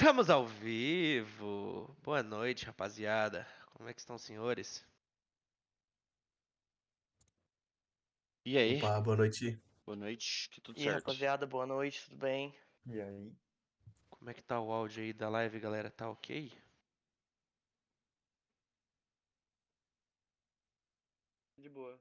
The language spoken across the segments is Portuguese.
Estamos ao vivo. Boa noite, rapaziada. Como é que estão, senhores? E aí? Opa, boa noite. Boa noite, que tudo E aí, certo? rapaziada, boa noite, tudo bem? E aí? Como é que tá o áudio aí da live, galera? Tá ok? De boa.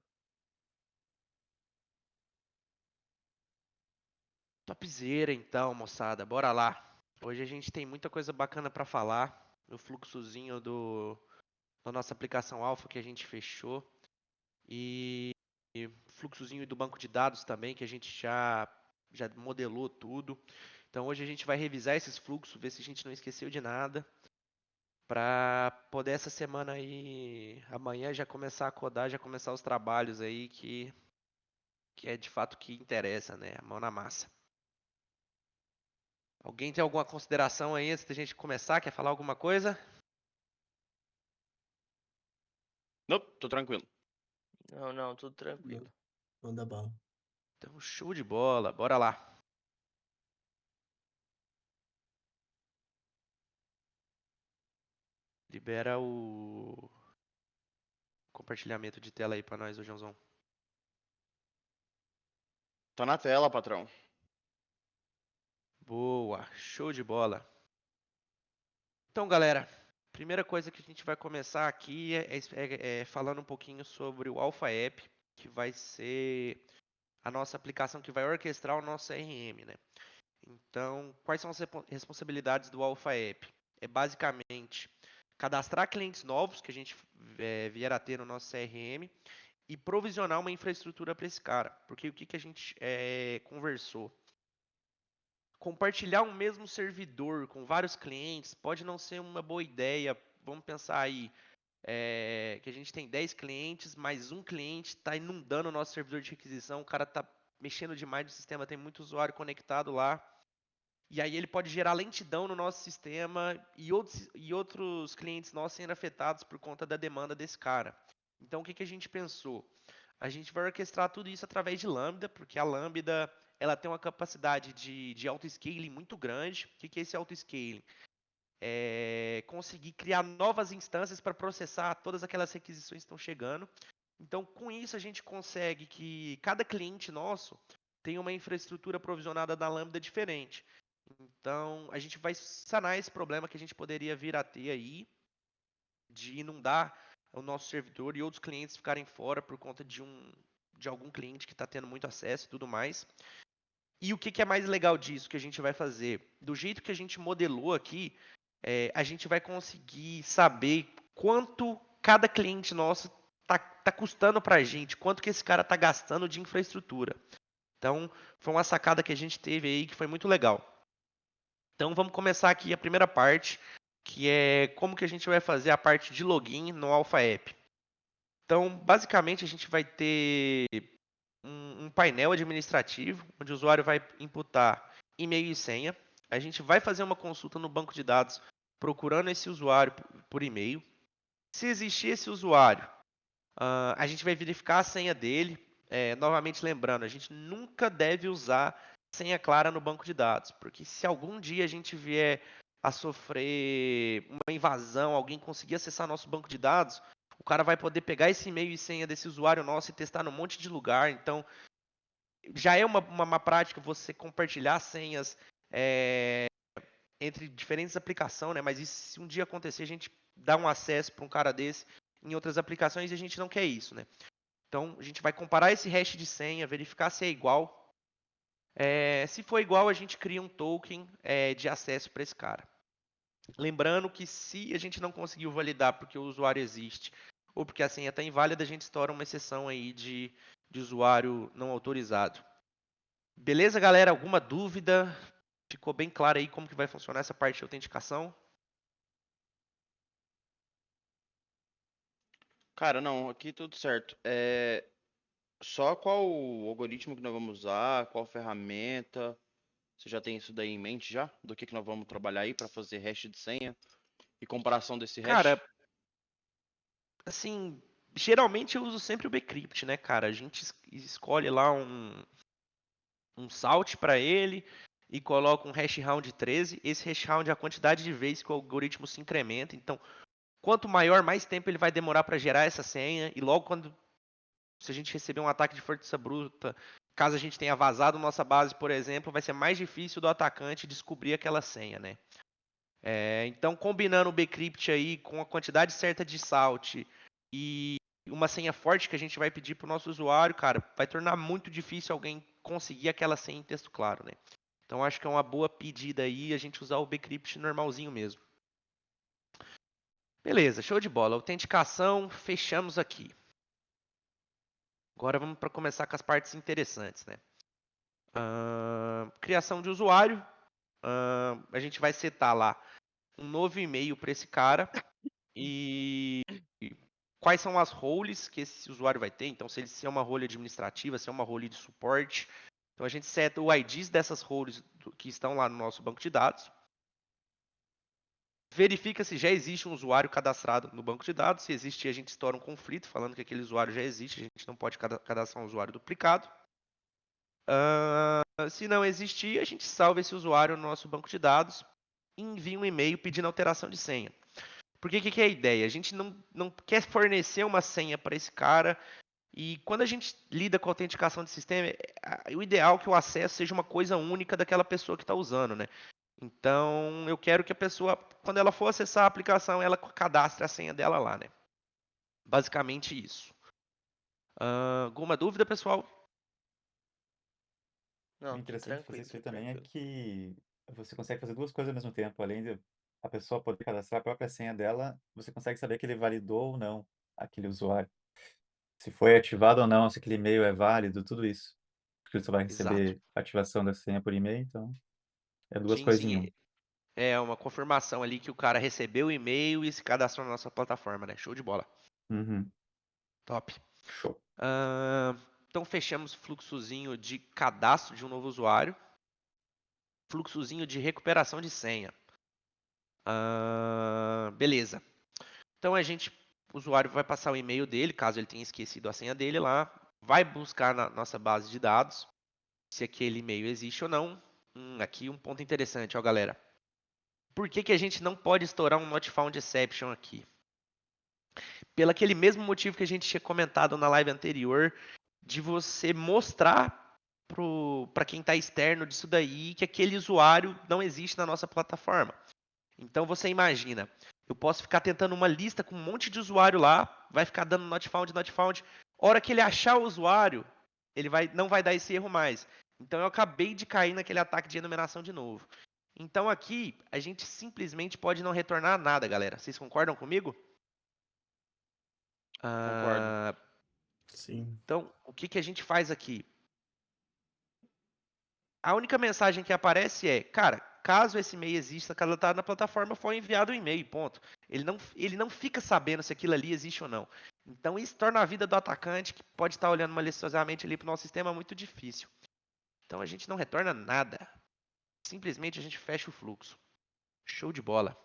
Topzera, então, moçada. Bora lá. Hoje a gente tem muita coisa bacana pra falar. O fluxozinho da nossa aplicação Alpha que a gente fechou. E fluxozinho do banco de dados também, que a gente já modelou tudo. Então hoje a gente vai revisar esses fluxos, ver se a gente não esqueceu de nada. Pra poder essa semana aí, amanhã já começar a codar, já começar os trabalhos aí que é de fato o que interessa, né? A mão na massa. Alguém tem alguma consideração aí antes da gente começar? Quer falar alguma coisa? Não, tô tranquilo. Não, tudo tranquilo. Manda bala. Então, show de bola, bora lá. Libera o compartilhamento de tela aí pra nós, ô Joãozão. Tá na tela, patrão. Boa, show de bola. Então, galera, primeira coisa que a gente vai começar aqui é falando um pouquinho sobre o Alpha App, que vai ser a nossa aplicação que vai orquestrar o nosso CRM, né? Então, quais são as responsabilidades do Alpha App? É basicamente cadastrar clientes novos que a gente vier a ter no nosso CRM e provisionar uma infraestrutura para esse cara. Porque o que a gente conversou? Compartilhar um mesmo servidor com vários clientes pode não ser uma boa ideia. Vamos pensar aí que a gente tem 10 clientes, mas um cliente está inundando o nosso servidor de requisição, o cara está mexendo demais no sistema, tem muito usuário conectado lá. E aí ele pode gerar lentidão no nosso sistema e outros clientes nossos sendo afetados por conta da demanda desse cara. Então o que a gente pensou? A gente vai orquestrar tudo isso através de Lambda, porque a Lambda ela tem uma capacidade de auto-scaling muito grande. O que é esse auto-scaling? É conseguir criar novas instâncias para processar todas aquelas requisições que estão chegando. Então, com isso, a gente consegue que cada cliente nosso tenha uma infraestrutura provisionada na Lambda diferente. Então, a gente vai sanar esse problema que a gente poderia vir a ter aí, de inundar o nosso servidor e outros clientes ficarem fora por conta de algum cliente que está tendo muito acesso e tudo mais. E o que é mais legal disso que a gente vai fazer? Do jeito que a gente modelou aqui, a gente vai conseguir saber quanto cada cliente nosso tá custando para a gente, quanto que esse cara está gastando de infraestrutura. Então, foi uma sacada que a gente teve aí que foi muito legal. Então, vamos começar aqui a primeira parte, que é como que a gente vai fazer a parte de login no Alpha App. Então, basicamente, a gente vai ter um painel administrativo, onde o usuário vai imputar e-mail e senha. A gente vai fazer uma consulta no banco de dados procurando esse usuário por e-mail. Se existir esse usuário, a gente vai verificar a senha dele. Novamente lembrando, a gente nunca deve usar senha clara no banco de dados, porque se algum dia a gente vier a sofrer uma invasão, alguém conseguir acessar nosso banco de dados, o cara vai poder pegar esse e-mail e senha desse usuário nosso e testar num monte de lugar. Então, já é uma prática você compartilhar senhas entre diferentes aplicações, né? Mas isso, se um dia acontecer, a gente dá um acesso para um cara desse em outras aplicações e a gente não quer isso, né? Então, a gente vai comparar esse hash de senha, verificar se é igual. Se for igual, a gente cria um token de acesso para esse cara. Lembrando que se a gente não conseguiu validar porque o usuário existe ou porque a senha está inválida, a gente estoura uma exceção aí de usuário não autorizado. Beleza, galera? Alguma dúvida? Ficou bem claro aí como que vai funcionar essa parte de autenticação? Cara, não, aqui tudo certo. Só qual o algoritmo que nós vamos usar, qual ferramenta? Você já tem isso daí em mente já? Do que nós vamos trabalhar aí para fazer hash de senha e comparação desse hash? Cara, assim, geralmente eu uso sempre o Bcrypt, né, cara? A gente escolhe lá um salt para ele e coloco um hash round 13. Esse hash round é a quantidade de vezes que o algoritmo se incrementa. Então, quanto maior, mais tempo ele vai demorar para gerar essa senha. E logo quando se a gente receber um ataque de força bruta, caso a gente tenha vazado nossa base, por exemplo, vai ser mais difícil do atacante descobrir aquela senha, né? Então, combinando o bcrypt aí com a quantidade certa de salt e uma senha forte que a gente vai pedir para o nosso usuário, cara, vai tornar muito difícil alguém conseguir aquela senha em texto claro, né? Então, acho que é uma boa pedida aí a gente usar o bcrypt normalzinho mesmo. Beleza, show de bola. Autenticação, fechamos aqui. Agora vamos para começar com as partes interessantes, né? Criação de usuário. A gente vai setar lá um novo e-mail para esse cara e quais são as roles que esse usuário vai ter. Então, se é uma role administrativa, se é uma role de suporte. Então, a gente seta o IDs dessas roles que estão lá no nosso banco de dados. Verifica se já existe um usuário cadastrado no banco de dados. Se existir, a gente estoura um conflito falando que aquele usuário já existe. A gente não pode cadastrar um usuário duplicado. Se não existir, a gente salva esse usuário no nosso banco de dados e envia um e-mail pedindo alteração de senha. Porque que é a ideia? A gente não quer fornecer uma senha para esse cara e quando a gente lida com a autenticação de sistema, o ideal é que o acesso seja uma coisa única daquela pessoa que está usando, né? Então, eu quero que a pessoa, quando ela for acessar a aplicação, ela cadastre a senha dela lá, né? Basicamente isso. Alguma dúvida, pessoal? O Não, tudo interessante de fazer tranquilo, isso aí tudo também é tranquilo. que você consegue fazer duas coisas ao mesmo tempo. Além de a pessoa poder cadastrar a própria senha dela, você consegue saber que ele validou ou não aquele usuário. Se foi ativado ou não, se aquele e-mail é válido, tudo isso. Porque você vai Exato. receber ativação da senha por e-mail, então é duas Sim, coisas em sim. um. É uma confirmação ali que o cara recebeu o e-mail e se cadastrou na nossa plataforma, né? Show de bola. Uhum. Top. Show. Então fechamos fluxozinho de cadastro de um novo usuário. Fluxozinho de recuperação de senha. Beleza. Então o usuário vai passar o e-mail dele, caso ele tenha esquecido a senha dele lá. Vai buscar na nossa base de dados se aquele e-mail existe ou não. Aqui um ponto interessante, ó, galera. Por que a gente não pode estourar um Not Found Exception aqui? Pelo aquele mesmo motivo que a gente tinha comentado na live anterior, de você mostrar para quem está externo disso daí que aquele usuário não existe na nossa plataforma. Então você imagina, eu posso ficar tentando uma lista com um monte de usuário lá, vai ficar dando not found. Hora que ele achar o usuário, ele não vai dar esse erro mais. Então eu acabei de cair naquele ataque de enumeração de novo. Então aqui a gente simplesmente pode não retornar nada, galera. Vocês concordam comigo? Concordo. Sim. Então, o que a gente faz aqui? A única mensagem que aparece é, cara, caso esse e-mail exista, caso está na plataforma, foi enviado um e-mail, ponto. Ele não fica sabendo se aquilo ali existe ou não. Então isso torna a vida do atacante, que pode estar olhando maliciosamente ali para o nosso sistema, muito difícil. Então a gente não retorna nada. Simplesmente a gente fecha o fluxo. Show de bola.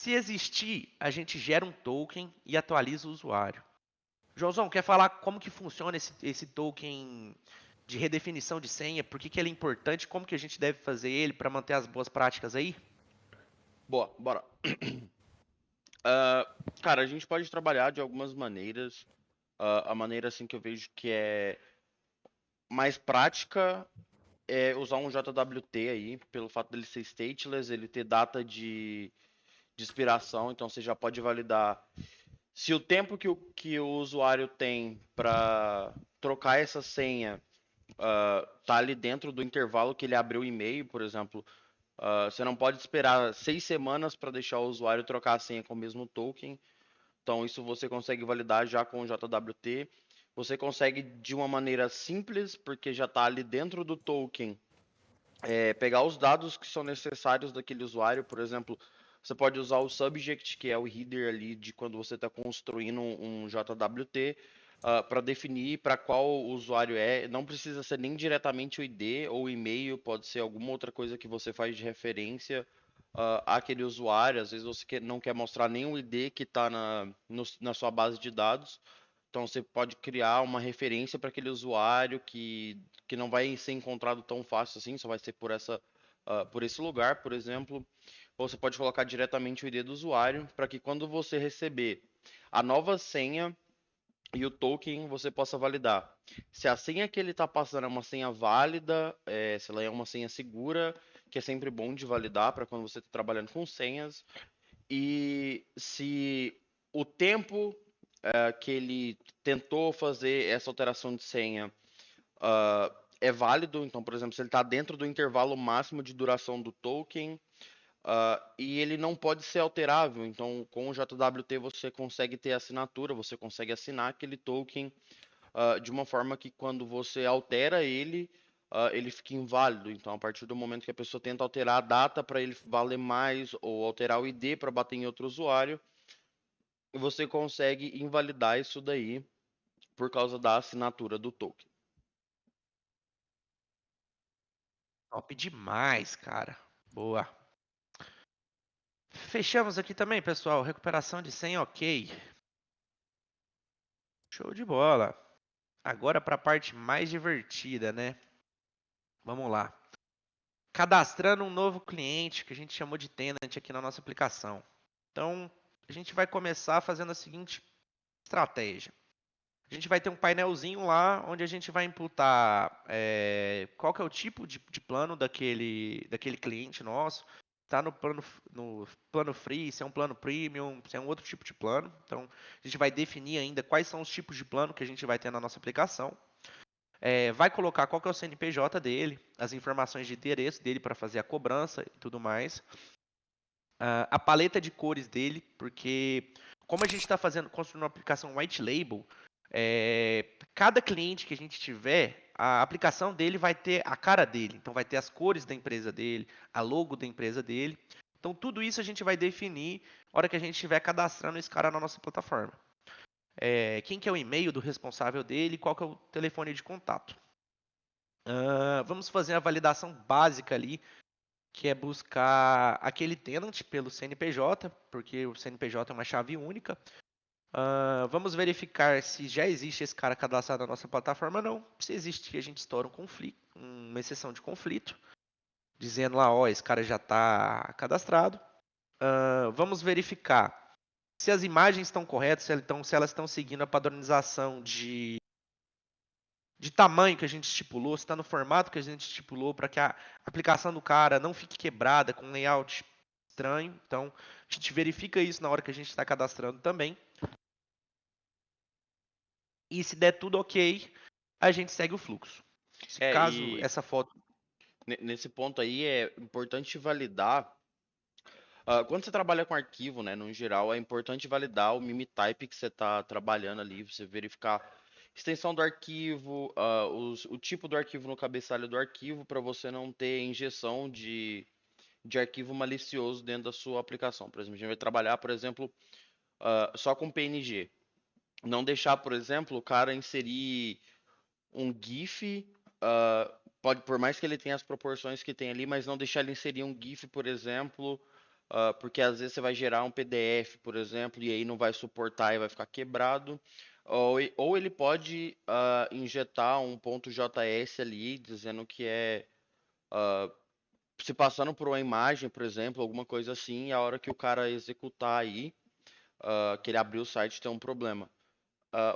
Se existir, a gente gera um token e atualiza o usuário. Joãozão, quer falar como que funciona esse token de redefinição de senha? Por que ele é importante? Como que a gente deve fazer ele para manter as boas práticas aí? Boa, bora. Cara, a gente pode trabalhar de algumas maneiras. A maneira assim que eu vejo que é mais prática é usar um JWT aí, pelo fato dele ser stateless, ele ter data de expiração, então você já pode validar se o tempo que o usuário tem para trocar essa senha tá ali dentro do intervalo que ele abriu o e-mail, por exemplo. Você não pode esperar 6 semanas para deixar o usuário trocar a senha com o mesmo token. Então, isso você consegue validar já com o JWT. Você consegue de uma maneira simples, porque já está ali dentro do token, pegar os dados que são necessários daquele usuário. Por exemplo, você pode usar o subject, que é o header ali de quando você está construindo um JWT, para definir para qual usuário é. Não precisa ser nem diretamente o ID ou o e-mail, pode ser alguma outra coisa que você faz de referência àquele usuário. Às vezes você não quer mostrar nem o ID que está na sua base de dados. Então você pode criar uma referência para aquele usuário que não vai ser encontrado tão fácil assim, só vai ser por esse lugar, por exemplo. Ou você pode colocar diretamente o ID do usuário para que quando você receber a nova senha e o token você possa validar. Se a senha que ele está passando é uma senha válida, se ela é uma senha segura, que é sempre bom de validar para quando você está trabalhando com senhas. E se o tempo que ele tentou fazer essa alteração de senha é válido, então, por exemplo, se ele está dentro do intervalo máximo de duração do token, e ele não pode ser alterável, então com o JWT você consegue ter assinatura, você consegue assinar aquele token de uma forma que quando você altera ele, ele fica inválido. Então, a partir do momento que a pessoa tenta alterar a data para ele valer mais ou alterar o ID para bater em outro usuário, você consegue invalidar isso daí por causa da assinatura do token. Top demais, cara. Boa. Fechamos aqui também, pessoal. Recuperação de senha, ok. Show de bola. Agora para a parte mais divertida, né? Vamos lá. Cadastrando um novo cliente que a gente chamou de tenant aqui na nossa aplicação. Então, a gente vai começar fazendo a seguinte estratégia. A gente vai ter um painelzinho lá onde a gente vai imputar qual que é o tipo de plano daquele cliente nosso. Está no plano free, se é um plano premium, se é um outro tipo de plano. Então, a gente vai definir ainda quais são os tipos de plano que a gente vai ter na nossa aplicação. Vai colocar qual que é o CNPJ dele, as informações de interesse dele para fazer a cobrança e tudo mais. A paleta de cores dele, porque como a gente está construindo uma aplicação white label, cada cliente que a gente tiver, a aplicação dele vai ter a cara dele. Então vai ter as cores da empresa dele, a logo da empresa dele. Então tudo isso a gente vai definir na hora que a gente estiver cadastrando esse cara na nossa plataforma. Quem que é o e-mail do responsável dele, qual que é o telefone de contato. Vamos fazer a validação básica ali, que é buscar aquele tenant pelo CNPJ, porque o CNPJ é uma chave única. Vamos verificar se já existe esse cara cadastrado na nossa plataforma ou não. Se existir, a gente estoura um conflito, uma exceção de conflito, dizendo lá, ó, esse cara já está cadastrado. Vamos verificar se as imagens estão corretas, se elas estão seguindo a padronização de tamanho que a gente estipulou, se está no formato que a gente estipulou, para que a aplicação do cara não fique quebrada com um layout estranho. Então, a gente verifica isso na hora que a gente está cadastrando também. E se der tudo ok, a gente segue o fluxo. Se caso essa foto... Nesse ponto aí é importante validar. Quando você trabalha com arquivo, né, no geral, é importante validar o MIME-type que você está trabalhando ali, você verificar extensão do arquivo, o tipo do arquivo no cabeçalho do arquivo, para você não ter injeção de arquivo malicioso dentro da sua aplicação. Por exemplo, a gente vai trabalhar, por exemplo, só com PNG. Não deixar, por exemplo, o cara inserir um GIF, por mais que ele tenha as proporções que tem ali, mas não deixar ele inserir um GIF, por exemplo, porque às vezes você vai gerar um PDF, por exemplo, e aí não vai suportar e vai ficar quebrado. Ou ele pode injetar um .js ali, dizendo que se passando por uma imagem, por exemplo, alguma coisa assim, e a hora que o cara executar aí, que ele abrir o site, tem um problema.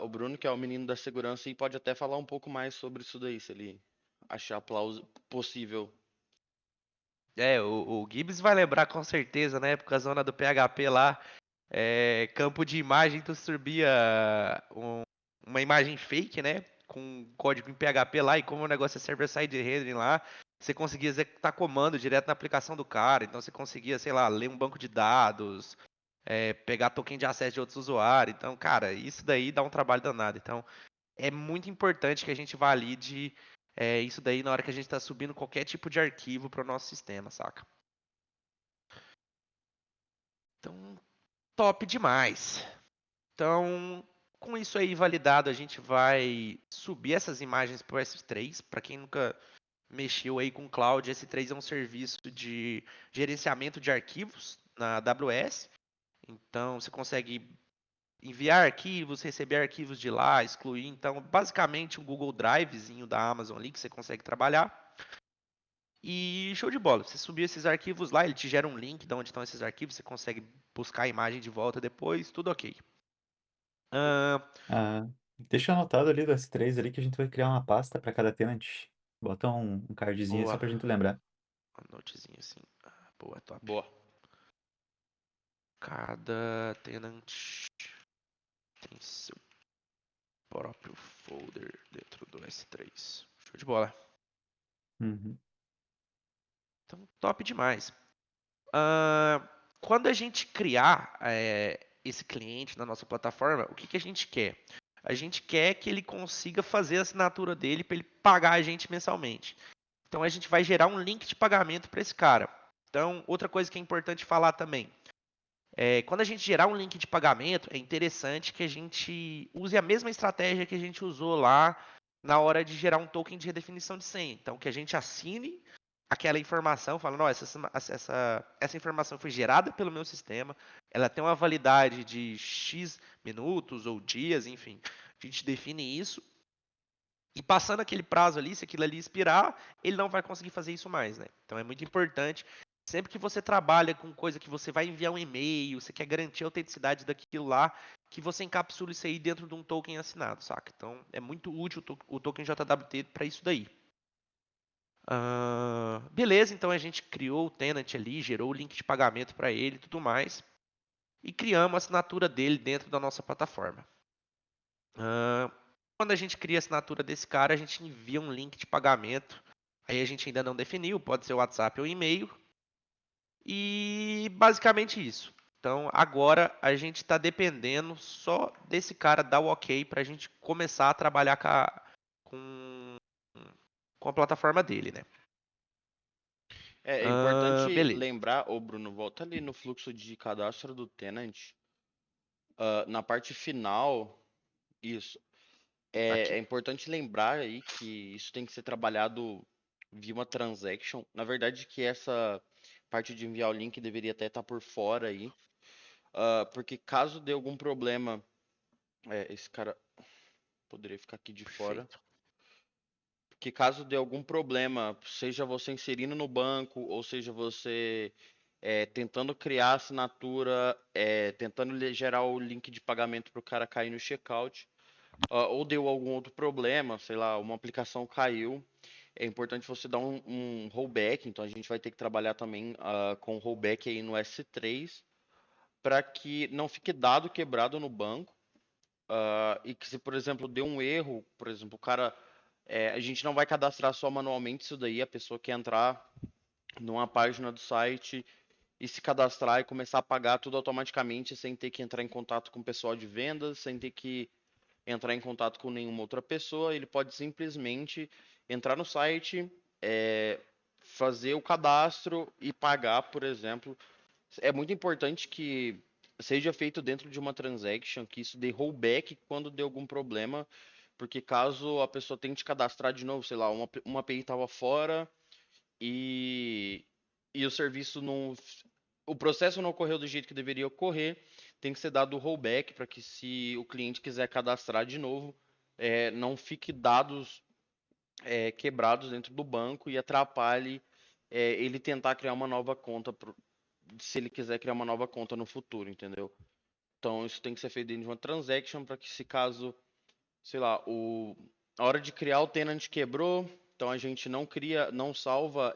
O Bruno, que é o menino da segurança, e pode até falar um pouco mais sobre isso daí, se ele achar possível. O Gibbs vai lembrar com certeza, na época, a zona do PHP lá, campo de imagem, tu subia uma imagem fake, né, com código em PHP lá, e como o negócio é server-side rendering lá, você conseguia executar comando direto na aplicação do cara, então você conseguia, sei lá, ler um banco de dados, pegar token de acesso de outros usuários, então, cara, isso daí dá um trabalho danado, então é muito importante que a gente valide isso daí na hora que a gente está subindo qualquer tipo de arquivo para o nosso sistema, saca? Então, top demais. Então, com isso aí validado, a gente vai subir essas imagens para o S3. Para quem nunca mexeu aí com cloud, S3 é um serviço de gerenciamento de arquivos na AWS. Então, você consegue enviar arquivos, receber arquivos de lá, excluir. Então, basicamente, um Google Drivezinho da Amazon ali que você consegue trabalhar. E show de bola. Você subir esses arquivos lá, ele te gera um link de onde estão esses arquivos, você consegue buscar a imagem de volta depois, tudo ok. Ah, Ah, deixa anotado ali do S3 ali que a gente vai criar uma pasta para cada tenant. Bota um cardzinho aí só boa. pra gente lembrar. Um notezinho assim. Boa, top. Boa. Cada tenant tem seu próprio folder dentro do S3. Show de bola. Uhum. Então, top demais. Quando a gente criar esse cliente na nossa plataforma, o que, que a gente quer? A gente quer que ele consiga fazer a assinatura dele para ele pagar a gente mensalmente. Então a gente vai gerar um link de pagamento para esse cara. Então, outra coisa que é importante falar também. Quando a gente gerar um link de pagamento, é interessante que a gente use a mesma estratégia que a gente usou lá na hora de gerar um token de redefinição de senha. Então, que a gente assine aquela informação, falando, não, essa informação foi gerada pelo meu sistema, ela tem uma validade de X minutos ou dias, enfim. A gente define isso. E passando aquele prazo ali, se aquilo ali expirar, ele não vai conseguir fazer isso mais, né? Então é muito importante. Sempre que você trabalha com coisa que você vai enviar um e-mail, você quer garantir a autenticidade daquilo lá, que você encapsule isso aí dentro de um token assinado, saca? Então é muito útil o token JWT para isso daí. Beleza, então a gente criou o tenant ali, gerou o link de pagamento para ele e tudo mais. E criamos a assinatura dele dentro da nossa plataforma. Quando a gente cria a assinatura desse cara, a gente envia um link de pagamento. Aí a gente ainda não definiu, pode ser o WhatsApp ou e-mail. E basicamente isso. Então agora a gente está dependendo só desse cara dar o ok para a gente começar a trabalhar com a plataforma dele, né? É importante Beleza. lembrar, ô Bruno, volta ali no fluxo de cadastro do tenant. Na parte final, isso. Aqui. É importante lembrar aí que isso tem que ser trabalhado via uma transaction. Na verdade, que essa parte de enviar o link deveria até estar por fora aí. Porque caso dê algum problema, esse cara poderia ficar aqui de fora. Perfeito. Que caso dê algum problema, seja você inserindo no banco, ou seja você tentando criar a assinatura, tentando gerar o link de pagamento para o cara cair no checkout, ou deu algum outro problema, sei lá, uma aplicação caiu, é importante você dar um rollback. Então a gente vai ter que trabalhar também com rollback aí no S3, para que não fique dado quebrado no banco, e que se, por exemplo, deu um erro, por exemplo, o cara. A gente não vai cadastrar só manualmente isso daí, a pessoa quer entrar numa página do site e se cadastrar e começar a pagar tudo automaticamente, sem ter que entrar em contato com o pessoal de vendas, sem ter que entrar em contato com nenhuma outra pessoa. Ele pode simplesmente entrar no site, fazer o cadastro e pagar, por exemplo. É muito importante que seja feito dentro de uma transaction, que isso dê rollback quando der algum problema, porque caso a pessoa tente cadastrar de novo, sei lá, uma API estava fora e o serviço não. O processo não ocorreu do jeito que deveria ocorrer, tem que ser dado o rollback para que, se o cliente quiser cadastrar de novo, não fique dados quebrados dentro do banco e atrapalhe ele tentar criar uma nova conta, se ele quiser criar uma nova conta no futuro, entendeu? Então isso tem que ser feito dentro de uma transaction para que, se caso, sei lá, a hora de criar o tenant quebrou, então a gente não cria, não salva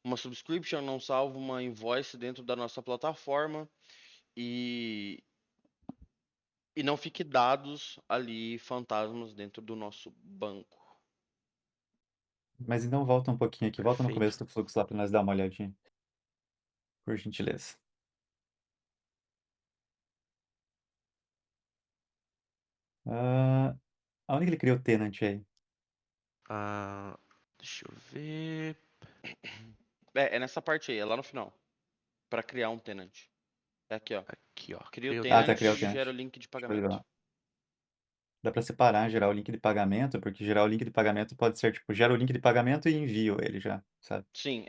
uma subscription, não salva uma invoice dentro da nossa plataforma e não fique dados ali fantasmas dentro do nosso banco. Mas então volta um pouquinho aqui, volta no Perfeito. começo do fluxo lá pra nós dar uma olhadinha. Por gentileza. Aonde que ele criou o tenant aí? Deixa eu ver. É nessa parte aí, é lá no final, para criar um tenant. É aqui, ó. Aqui, ó. Cria o Criou Ah, tá, tenant criar o e tenant. gera o link de Deixa eu ver pagamento. lá. Dá pra separar, gerar o link de pagamento, porque gerar o link de pagamento pode ser, tipo, gera o link de pagamento e envio ele já, sabe? Sim,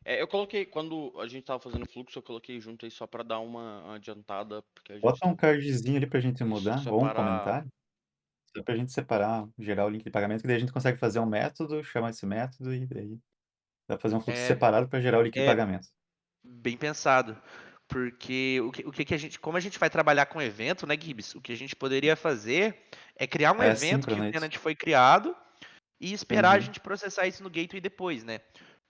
Eu coloquei, quando a gente tava fazendo fluxo, eu coloquei junto aí só pra dar uma adiantada, porque a gente Bota um tem cardzinho ali pra gente isso, mudar, ou um separar. comentário, só pra gente separar, gerar o link de pagamento, que daí a gente consegue fazer um método, chamar esse método e daí dá pra fazer um fluxo É, separado pra gerar o link de é pagamento. bem pensado. Porque o que a gente, como a gente vai trabalhar com evento, né, Gibbs? O que a gente poderia fazer é criar um É evento que o assíncrono isso. tenant foi criado e esperar a Uhum, gente processar isso no gateway depois, né?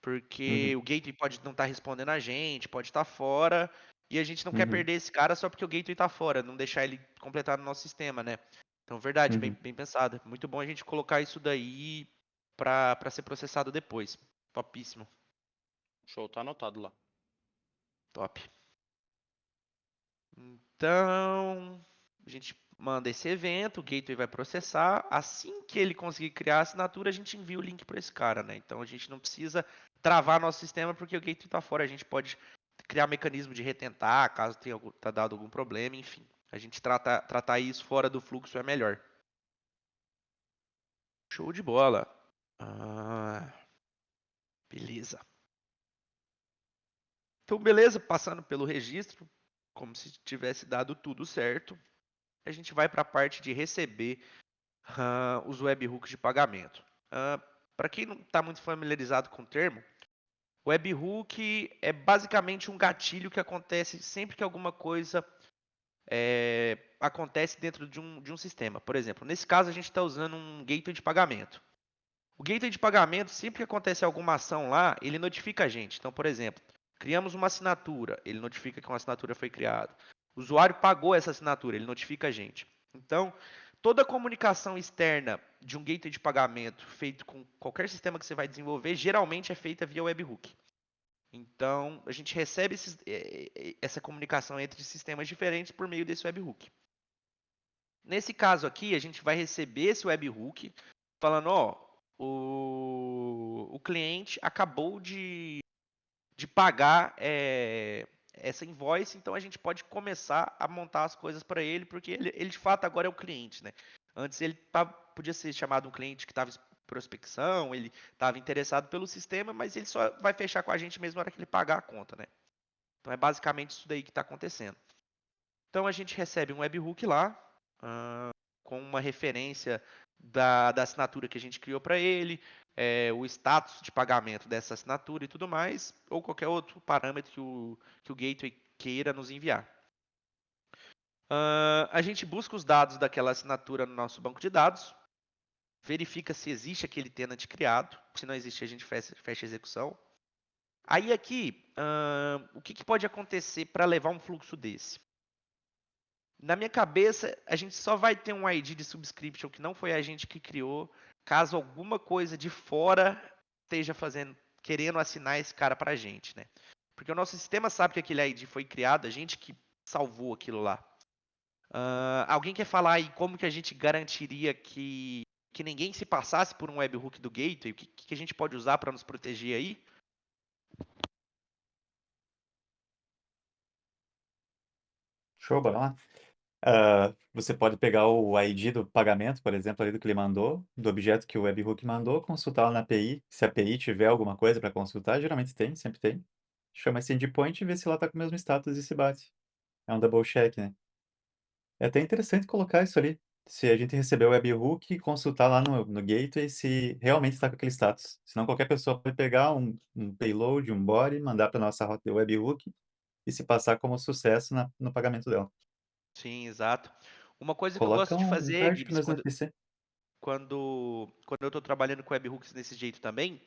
Porque uhum, o gateway pode não estar respondendo a gente, pode estar fora, e a gente não quer uhum, perder esse cara só porque o gateway está fora, não deixar ele completar no nosso sistema, né? Então, verdade, bem, uhum. bem pensado. Muito bom a gente colocar isso daí para ser processado depois. Topíssimo, Show, tá anotado lá. top. Então, a gente manda esse evento, o gateway vai processar. Assim que ele conseguir criar a assinatura, a gente envia o link para esse cara, né? Então a gente não precisa travar nosso sistema porque o gateway está fora. A gente pode criar mecanismo de retentar, caso tenha tá dado algum problema, enfim. A gente tratar isso fora do fluxo é melhor. Show de bola. Ah, beleza. Então, beleza, passando pelo registro, como se tivesse dado tudo certo, a gente vai para a parte de receber os webhooks de pagamento. Para quem não está muito familiarizado com o termo, webhook é basicamente um gatilho que acontece sempre que alguma coisa acontece dentro de um sistema. Por exemplo, nesse caso a gente está usando um gateway de pagamento. O gateway de pagamento, sempre que acontece alguma ação lá, ele notifica a gente. Então, por exemplo, criamos uma assinatura, ele notifica que uma assinatura foi criada. O usuário pagou essa assinatura, ele notifica a gente. Então, toda comunicação externa de um gateway de pagamento feito com qualquer sistema que você vai desenvolver, geralmente é feita via webhook. Então, a gente recebe essa comunicação entre sistemas diferentes por meio desse webhook. Nesse caso aqui, a gente vai receber esse webhook falando, ó, o cliente acabou de pagar essa invoice, então a gente pode começar a montar as coisas para ele, porque ele de fato agora é o cliente, né? Antes ele podia ser chamado um cliente que estava em prospecção, ele estava interessado pelo sistema, mas ele só vai fechar com a gente mesmo na hora que ele pagar a conta, né? Então é basicamente isso daí que está acontecendo. Então a gente recebe um webhook lá, com uma referência da assinatura que a gente criou para ele, o status de pagamento dessa assinatura e tudo mais, ou qualquer outro parâmetro que o gateway queira nos enviar. A gente busca os dados daquela assinatura no nosso banco de dados, verifica se existe aquele tenant criado, se não existe a gente fecha a execução. Aí aqui, o que pode acontecer para levar um fluxo desse? Na minha cabeça, a gente só vai ter um ID de subscription que não foi a gente que criou, caso alguma coisa de fora esteja querendo assinar esse cara pra gente, né? Porque o nosso sistema sabe que aquele ID foi criado, a gente que salvou aquilo lá. Alguém quer falar aí como que a gente garantiria que ninguém se passasse por um webhook do gateway? O que a gente pode usar para nos proteger aí? Show, bora lá. Você pode pegar o ID do pagamento, por exemplo, ali do que ele mandou, do objeto que o webhook mandou, consultar lá na API. Se a API tiver alguma coisa para consultar, geralmente tem, sempre tem. Chama esse endpoint e vê se ela está com o mesmo status e se bate. É um double check, né? É até interessante colocar isso ali. Se a gente receber o webhook, consultar lá no gateway se realmente está com aquele status. Senão qualquer pessoa pode pegar um payload, um body, mandar para nossa rota de webhook e se passar como sucesso no pagamento dela. Sim, exato. Uma coisa que eu Coloca gosto de um fazer, card para Gibbs, nós NPC. quando eu estou trabalhando com webhooks desse jeito também,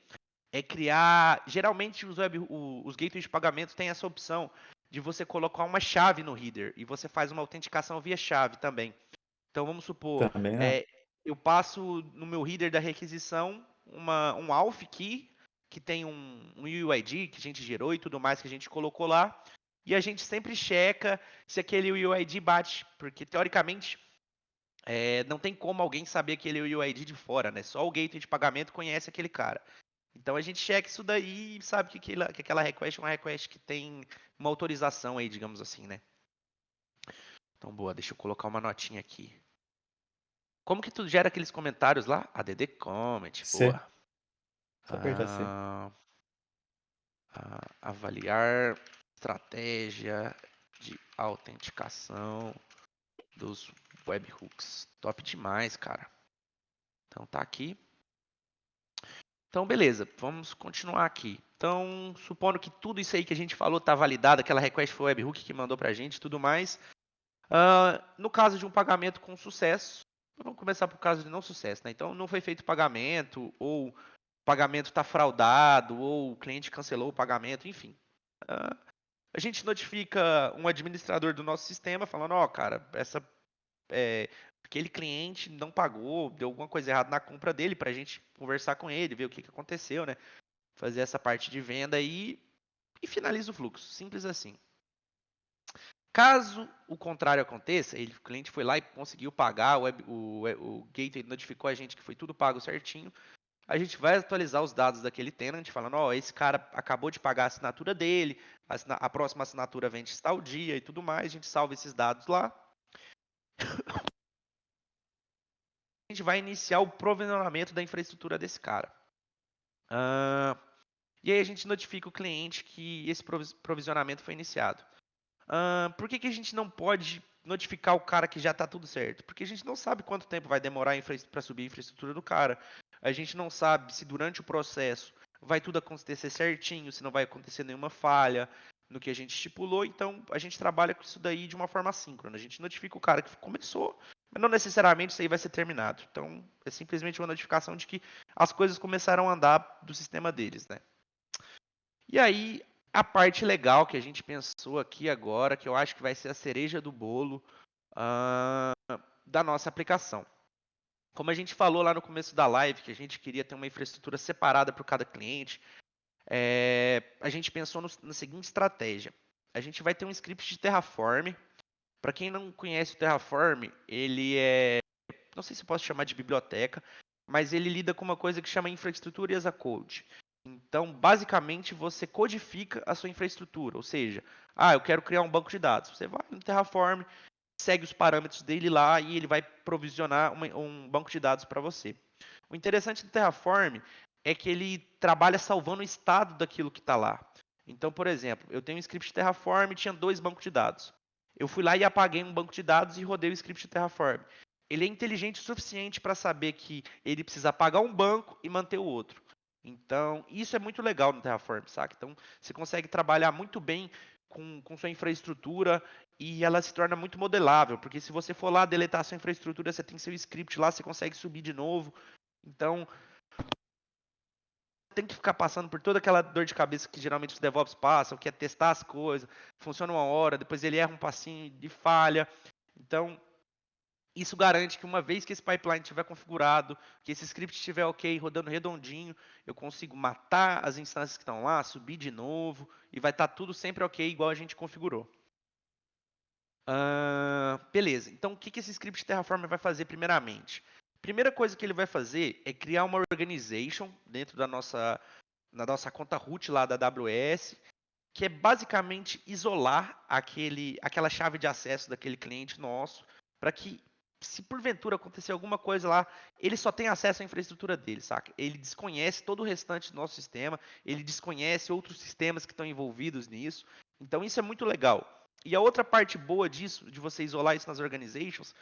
é criar. Geralmente os gateways de pagamento têm essa opção de você colocar uma chave no header e você faz uma autenticação via chave também. Então vamos supor, Também, né? eu passo no meu header da requisição um auth key que tem um UID que a gente gerou e tudo mais que a gente colocou lá. E a gente sempre checa se aquele UID bate, porque teoricamente não tem como alguém saber que ele é o UID de fora, né? Só o gateway de pagamento conhece aquele cara. Então a gente checa isso daí e sabe que aquela request é uma request que tem uma autorização aí, digamos assim, né? Então, boa, deixa eu colocar uma notinha aqui. Como que tu gera aqueles comentários lá? ADD comment, C. boa. Só apertar C. Avaliar estratégia de autenticação dos webhooks. Top demais, cara. Então tá aqui. Então, beleza, vamos continuar aqui. Então, supondo que tudo isso aí que a gente falou tá validado, aquela request foi o webhook que mandou pra gente e tudo mais. No caso de um pagamento com sucesso, vamos começar por caso de não sucesso, né? Então, não foi feito pagamento, ou o pagamento está fraudado, ou o cliente cancelou o pagamento, enfim. A gente notifica um administrador do nosso sistema falando, ó, cara, aquele cliente não pagou, deu alguma coisa errada na compra dele, pra gente conversar com ele, ver o que aconteceu, né? Fazer essa parte de venda aí e finaliza o fluxo. Simples assim. Caso o contrário aconteça, o cliente foi lá e conseguiu pagar, o gateway notificou a gente que foi tudo pago certinho, a gente vai atualizar os dados daquele tenant, falando, ó, esse cara acabou de pagar a assinatura dele, a próxima assinatura vence tal dia e tudo mais, a gente salva esses dados lá. A gente vai iniciar o provisionamento da infraestrutura desse cara. E aí a gente notifica o cliente que esse provisionamento foi iniciado. Por que a gente não pode notificar o cara que já está tudo certo? Porque a gente não sabe quanto tempo vai demorar para subir a infraestrutura do cara. A gente não sabe se durante o processo vai tudo acontecer certinho, se não vai acontecer nenhuma falha no que a gente estipulou. Então, a gente trabalha com isso daí de uma forma assíncrona. A gente notifica o cara que começou, mas não necessariamente isso aí vai ser terminado. Então, é simplesmente uma notificação de que as coisas começaram a andar do sistema deles, né? E aí, a parte legal que a gente pensou aqui agora, que eu acho que vai ser a cereja do bolo da nossa aplicação. Como a gente falou lá no começo da live, que a gente queria ter uma infraestrutura separada para cada cliente, a gente pensou na seguinte estratégia. A gente vai ter um script de Terraform. Para quem não conhece o Terraform, ele não sei se posso chamar de biblioteca, mas ele lida com uma coisa que chama infraestrutura as a code. Então, basicamente, você codifica a sua infraestrutura. Ou seja, eu quero criar um banco de dados. Você vai no Terraform, segue os parâmetros dele lá e ele vai provisionar um banco de dados para você. O interessante do Terraform é que ele trabalha salvando o estado daquilo que está lá. Então, por exemplo, eu tenho um script de Terraform e tinha 2 bancos de dados. Eu fui lá e apaguei um banco de dados e rodei o script de Terraform. Ele é inteligente o suficiente para saber que ele precisa apagar um banco e manter o outro. Então, isso é muito legal no Terraform, saca? Então, você consegue trabalhar muito bem com sua infraestrutura e ela se torna muito modelável, porque se você for lá deletar sua infraestrutura, você tem seu script lá, você consegue subir de novo. Então, tem que ficar passando por toda aquela dor de cabeça que geralmente os DevOps passam, que é testar as coisas, funciona uma hora, depois ele erra um passinho de falha. Então, isso garante que uma vez que esse pipeline estiver configurado, que esse script estiver ok, rodando redondinho, eu consigo matar as instâncias que estão lá, subir de novo, e vai estar tudo sempre ok, igual a gente configurou. Beleza, então o que esse script Terraform vai fazer primeiramente? Primeira coisa que ele vai fazer é criar uma organization dentro da nossa conta root lá da AWS, que é basicamente isolar aquela chave de acesso daquele cliente nosso, para que, se porventura acontecer alguma coisa lá, ele só tem acesso à infraestrutura dele, saca? Ele desconhece todo o restante do nosso sistema, ele desconhece outros sistemas que estão envolvidos nisso. Então isso é muito legal. E a outra parte boa disso, de você isolar isso nas organizations,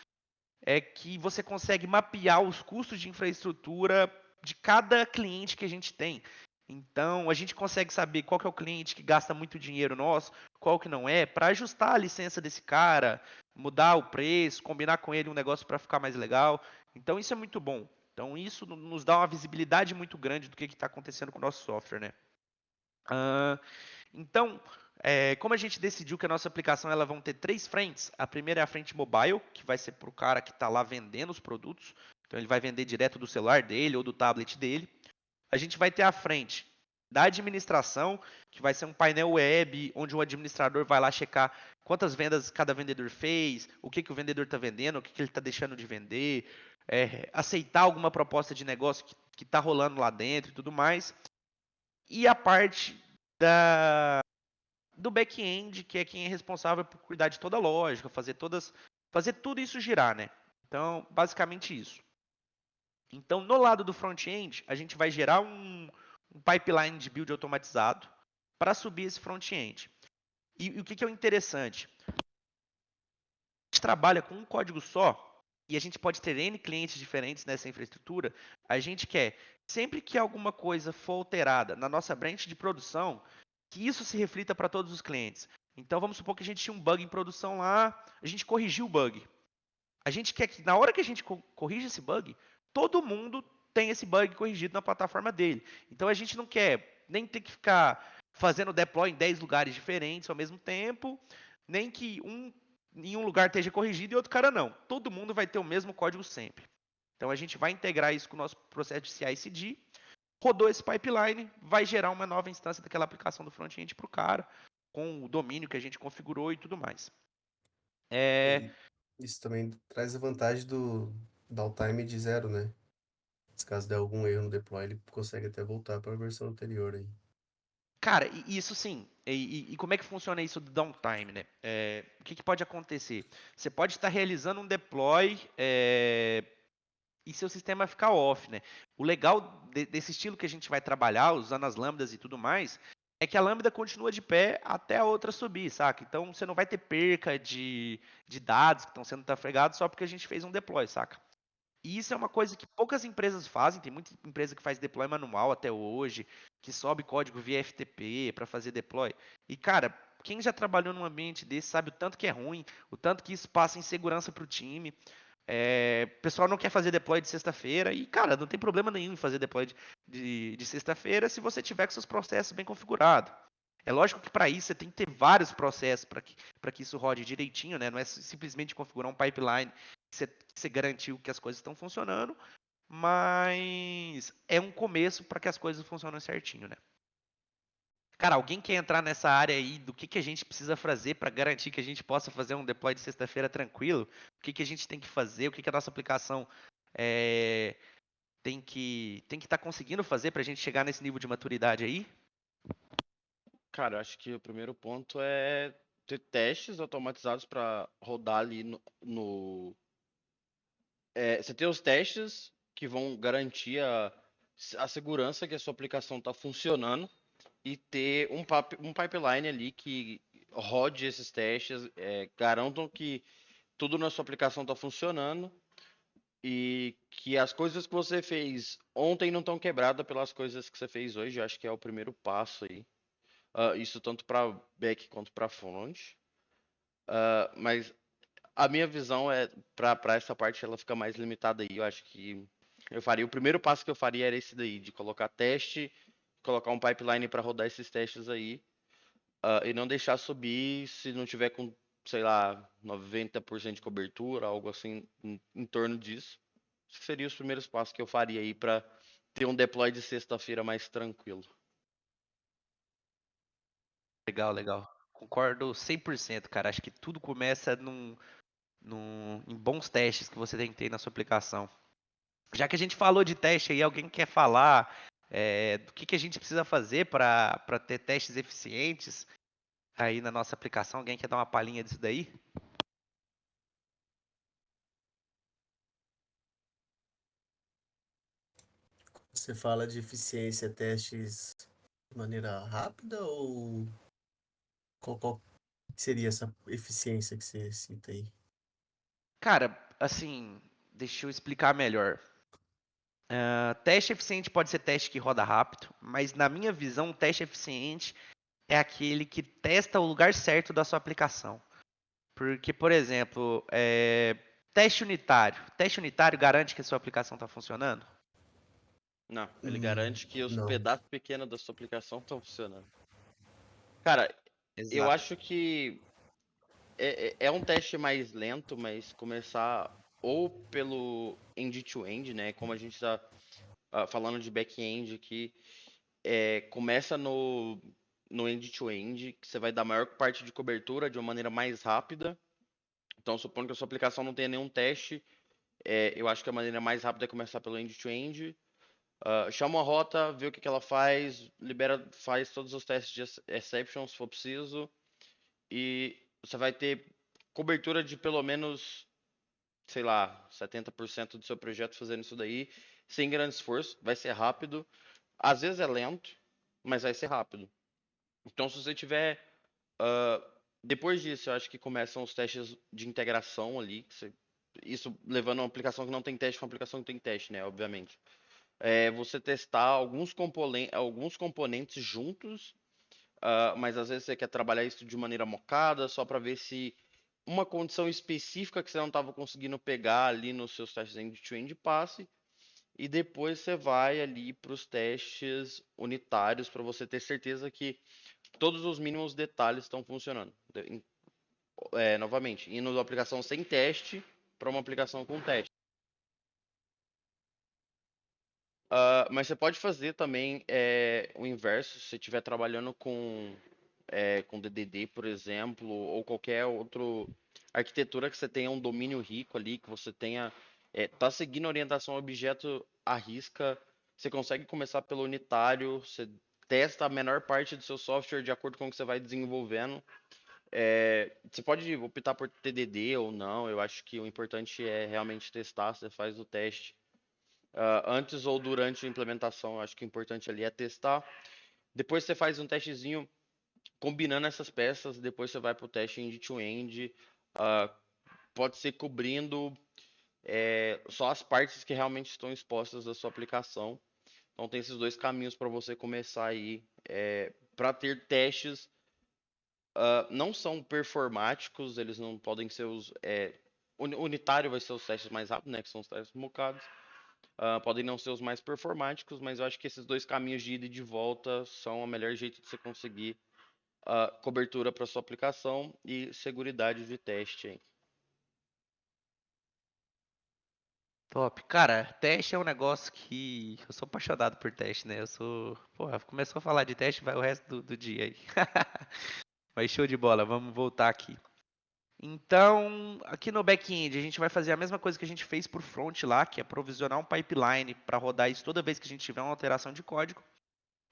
é que você consegue mapear os custos de infraestrutura de cada cliente que a gente tem. Então, a gente consegue saber qual que é o cliente que gasta muito dinheiro nosso, qual que não é, para ajustar a licença desse cara, mudar o preço, combinar com ele um negócio para ficar mais legal. Então, isso é muito bom. Então, isso nos dá uma visibilidade muito grande do que está acontecendo com o nosso software, né? Então, como a gente decidiu que a nossa aplicação ela vão ter 3 frentes, a primeira é a frente mobile, que vai ser para o cara que está lá vendendo os produtos. Então, ele vai vender direto do celular dele ou do tablet dele. A gente vai ter a frente da administração, que vai ser um painel web, onde o administrador vai lá checar quantas vendas cada vendedor fez, o que o vendedor está vendendo, o que ele está deixando de vender, aceitar alguma proposta de negócio que está rolando lá dentro e tudo mais. E a parte do back-end, que é quem é responsável por cuidar de toda a lógica, fazer tudo isso girar, né? Então, basicamente isso. Então, no lado do front-end, a gente vai gerar um pipeline de build automatizado, para subir esse front-end. E o que é o interessante? A gente trabalha com um código só, e a gente pode ter N clientes diferentes nessa infraestrutura. A gente quer, sempre que alguma coisa for alterada na nossa branch de produção, que isso se reflita para todos os clientes. Então vamos supor que a gente tinha um bug em produção lá, a gente corrigiu o bug. A gente quer que na hora que a gente corrige esse bug, todo mundo tem esse bug corrigido na plataforma dele. Então a gente não quer nem ter que ficar fazendo deploy em 10 lugares diferentes ao mesmo tempo, nem que em um lugar esteja corrigido e outro cara não. Todo mundo vai ter o mesmo código sempre. Então a gente vai integrar isso com o nosso processo de CI/CD. Rodou esse pipeline, vai gerar uma nova instância daquela aplicação do front-end para o cara, com o domínio que a gente configurou e tudo mais. E isso também traz a vantagem do downtime de 0, né? Se caso der algum erro no deploy, ele consegue até voltar para a versão anterior aí. Cara, isso sim. E como é que funciona isso do downtime, né? O que pode acontecer? Você pode estar realizando um deploy e seu sistema ficar off, né? O legal desse estilo que a gente vai trabalhar, usando as lambdas e tudo mais, é que a lambda continua de pé até a outra subir, saca? Então você não vai ter perca de dados que estão sendo trafegados só porque a gente fez um deploy, saca? E isso é uma coisa que poucas empresas fazem, tem muita empresa que faz deploy manual até hoje, que sobe código via FTP para fazer deploy. E cara, quem já trabalhou num ambiente desse sabe o tanto que é ruim, o tanto que isso passa insegurança para o time. O pessoal não quer fazer deploy de sexta-feira e, cara, não tem problema nenhum em fazer deploy de sexta-feira se você tiver com seus processos bem configurados. É lógico que para isso você tem que ter vários processos para que isso rode direitinho, né? Não é simplesmente configurar um pipeline que você garantiu que as coisas estão funcionando, mas é um começo para que as coisas funcionem certinho, né? Cara, alguém quer entrar nessa área aí do que a gente precisa fazer para garantir que a gente possa fazer um deploy de sexta-feira tranquilo? O que a gente tem que fazer? O que a nossa aplicação tem que estar conseguindo fazer para a gente chegar nesse nível de maturidade aí? Cara, eu acho que o primeiro ponto é ter testes automatizados para rodar ali você tem os testes que vão garantir a segurança que a sua aplicação está funcionando e ter um pipeline ali que rode esses testes, garantam que tudo na sua aplicação está funcionando e que as coisas que você fez ontem não estão quebradas pelas coisas que você fez hoje. Eu acho que é o primeiro passo aí. Isso tanto para back quanto para front. Mas a minha visão é para essa parte ela fica mais limitada aí. Eu acho que o primeiro passo que eu faria era esse daí, de colocar teste, colocar um pipeline para rodar esses testes aí, e não deixar subir se não tiver com, sei lá, 90% de cobertura, algo assim em torno disso. Esses seriam os primeiros passos que eu faria aí para ter um deploy de sexta-feira mais tranquilo. Legal, legal. Concordo 100%, cara. Acho que tudo começa em bons testes que você tem que ter na sua aplicação. Já que a gente falou de teste aí, alguém quer falar do que a gente precisa fazer para ter testes eficientes aí na nossa aplicação? Alguém quer dar uma palhinha disso daí? Você fala de eficiência, testes de maneira rápida ou qual seria essa eficiência que você cita aí? Cara, assim, deixa eu explicar melhor. Teste eficiente pode ser teste que roda rápido, mas na minha visão, um teste eficiente é aquele que testa o lugar certo da sua aplicação. Porque, por exemplo, teste unitário. Teste unitário garante que a sua aplicação está funcionando? Não, ele garante que os Não. pedaços pequenos da sua aplicação estão funcionando. Cara, eu acho que é um teste mais lento, mas começar ou pelo end-to-end, né? Como a gente está falando de back-end aqui, começa no end-to-end, que você vai dar a maior parte de cobertura de uma maneira mais rápida. Então, supondo que a sua aplicação não tenha nenhum teste, eu acho que a maneira mais rápida é começar pelo end-to-end. Chama uma rota, vê o que ela faz, faz todos os testes de exception se for preciso, e você vai ter cobertura de pelo menos, sei lá, 70% do seu projeto fazendo isso daí, sem grande esforço, vai ser rápido. Às vezes é lento, mas vai ser rápido. Então, se você tiver. Depois disso, eu acho que começam os testes de integração ali. Isso levando uma aplicação que não tem teste com uma aplicação que tem teste, né? Obviamente. Você testar alguns componentes juntos, mas às vezes você quer trabalhar isso de maneira mocada, só para ver se uma condição específica que você não estava conseguindo pegar ali nos seus testes end-to-end passe. E depois você vai ali para os testes unitários para você ter certeza que todos os mínimos detalhes estão funcionando. Novamente, indo da aplicação sem teste para uma aplicação com teste. Mas você pode fazer também o inverso, se você estiver trabalhando com DDD, por exemplo, ou qualquer outra arquitetura que você tenha um domínio rico ali, que você tenha tá seguindo a orientação ao objeto à risca, você consegue começar pelo unitário, você testa a menor parte do seu software de acordo com o que você vai desenvolvendo. Você pode optar por TDD ou não, eu acho que o importante é realmente testar, você faz o teste. Antes ou durante a implementação, eu acho que o importante ali é testar. Depois você faz um testezinho combinando essas peças, depois você vai para o teste end-to-end. Pode ser cobrindo só as partes que realmente estão expostas da sua aplicação. Então tem esses dois caminhos para você começar aí. Para ter testes, não são performáticos, eles não podem ser os. Unitário vai ser os testes mais rápidos, né? Que são os testes mocados. Podem não ser os mais performáticos, mas eu acho que esses dois caminhos de ida e de volta são o melhor jeito de você conseguir cobertura para sua aplicação e seguridade de teste aí. Top. Cara, teste é um negócio que eu sou apaixonado por teste, né? Eu sou. Porra, começou a falar de teste, vai o resto do dia aí. Mas show de bola, vamos voltar aqui. Então, aqui no back-end, a gente vai fazer a mesma coisa que a gente fez por front lá, que é provisionar um pipeline para rodar isso toda vez que a gente tiver uma alteração de código.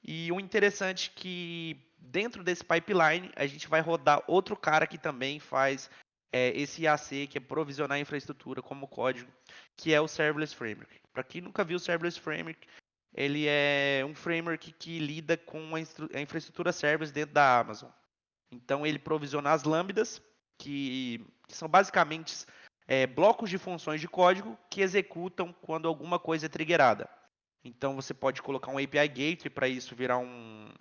E o interessante é que dentro desse pipeline, a gente vai rodar outro cara que também faz esse IAC, que é provisionar a infraestrutura como código, que é o Serverless Framework. Para quem nunca viu o Serverless Framework, ele é um framework que lida com a infraestrutura serverless dentro da Amazon. Então, ele provisiona as lambdas, que são basicamente blocos de funções de código que executam quando alguma coisa é triggerada. Então, você pode colocar um API Gateway para isso virar uma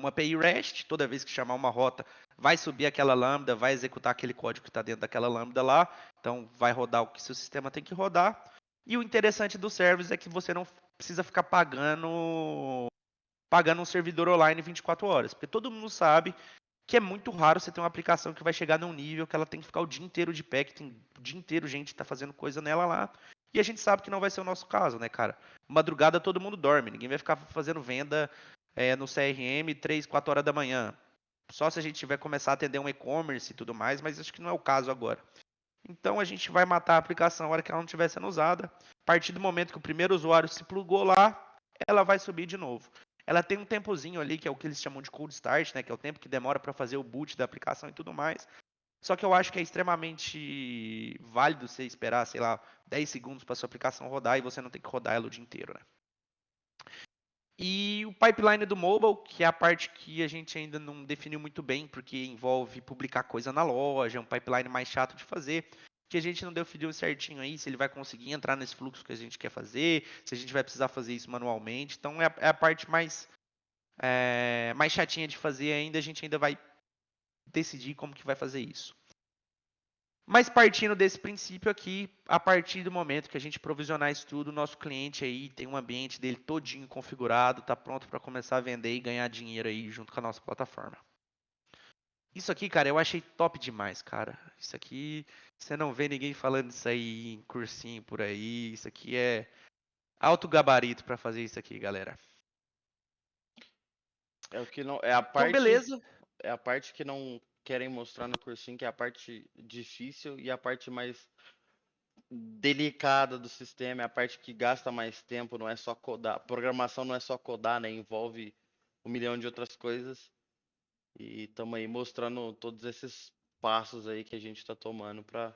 API REST. Toda vez que chamar uma rota, vai subir aquela lambda, vai executar aquele código que está dentro daquela lambda lá. Então, vai rodar o que seu sistema tem que rodar. E o interessante do service é que você não precisa ficar pagando um servidor online 24 horas. Porque todo mundo sabe que é muito raro você ter uma aplicação que vai chegar num nível que ela tem que ficar o dia inteiro de pé, que tem o dia inteiro gente tá fazendo coisa nela lá. E a gente sabe que não vai ser o nosso caso, né, cara? Madrugada todo mundo dorme, ninguém vai ficar fazendo venda no CRM 3, 4 horas da manhã. Só se a gente tiver começar a atender um e-commerce e tudo mais, mas acho que não é o caso agora. Então a gente vai matar a aplicação na hora que ela não estiver sendo usada. A partir do momento que o primeiro usuário se plugou lá, ela vai subir de novo. Ela tem um tempozinho ali, que é o que eles chamam de cold start, né? Que é o tempo que demora para fazer o boot da aplicação e tudo mais. Só que eu acho que é extremamente válido você esperar, sei lá, 10 segundos para sua aplicação rodar e você não tem que rodar ela o dia inteiro, né? E o pipeline do mobile, que é a parte que a gente ainda não definiu muito bem, porque envolve publicar coisa na loja, é um pipeline mais chato de fazer, que a gente não definiu certinho aí se ele vai conseguir entrar nesse fluxo que a gente quer fazer, se a gente vai precisar fazer isso manualmente. Então é a parte mais chatinha de fazer ainda, a gente ainda vai decidir como que vai fazer isso. Mas partindo desse princípio aqui, a partir do momento que a gente provisionar isso tudo, o nosso cliente aí tem um ambiente dele todinho configurado, está pronto para começar a vender e ganhar dinheiro aí junto com a nossa plataforma. Isso aqui, cara, eu achei top demais, cara. Isso aqui, você não vê ninguém falando isso aí em cursinho por aí. Isso aqui é alto gabarito para fazer isso aqui, galera. É o que não é a Então, parte beleza. é a parte que não querem mostrar no cursinho, que é a parte difícil e a parte mais delicada do sistema, é a parte que gasta mais tempo, não é só codar. Programação não é só codar, né? Envolve 1 milhão de outras coisas. E estamos aí mostrando todos esses passos aí que a gente está tomando para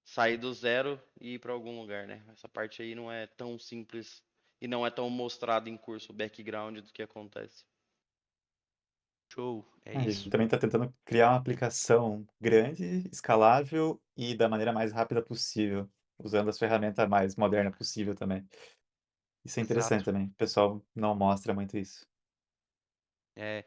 sair do zero e ir para algum lugar, né? Essa parte aí não é tão simples e não é tão mostrado em curso o background do que acontece. Show, é A gente isso. também está tentando criar uma aplicação grande, escalável e da maneira mais rápida possível, usando as ferramentas mais modernas possível também. Isso é interessante Exato. também. O pessoal não mostra muito isso. É,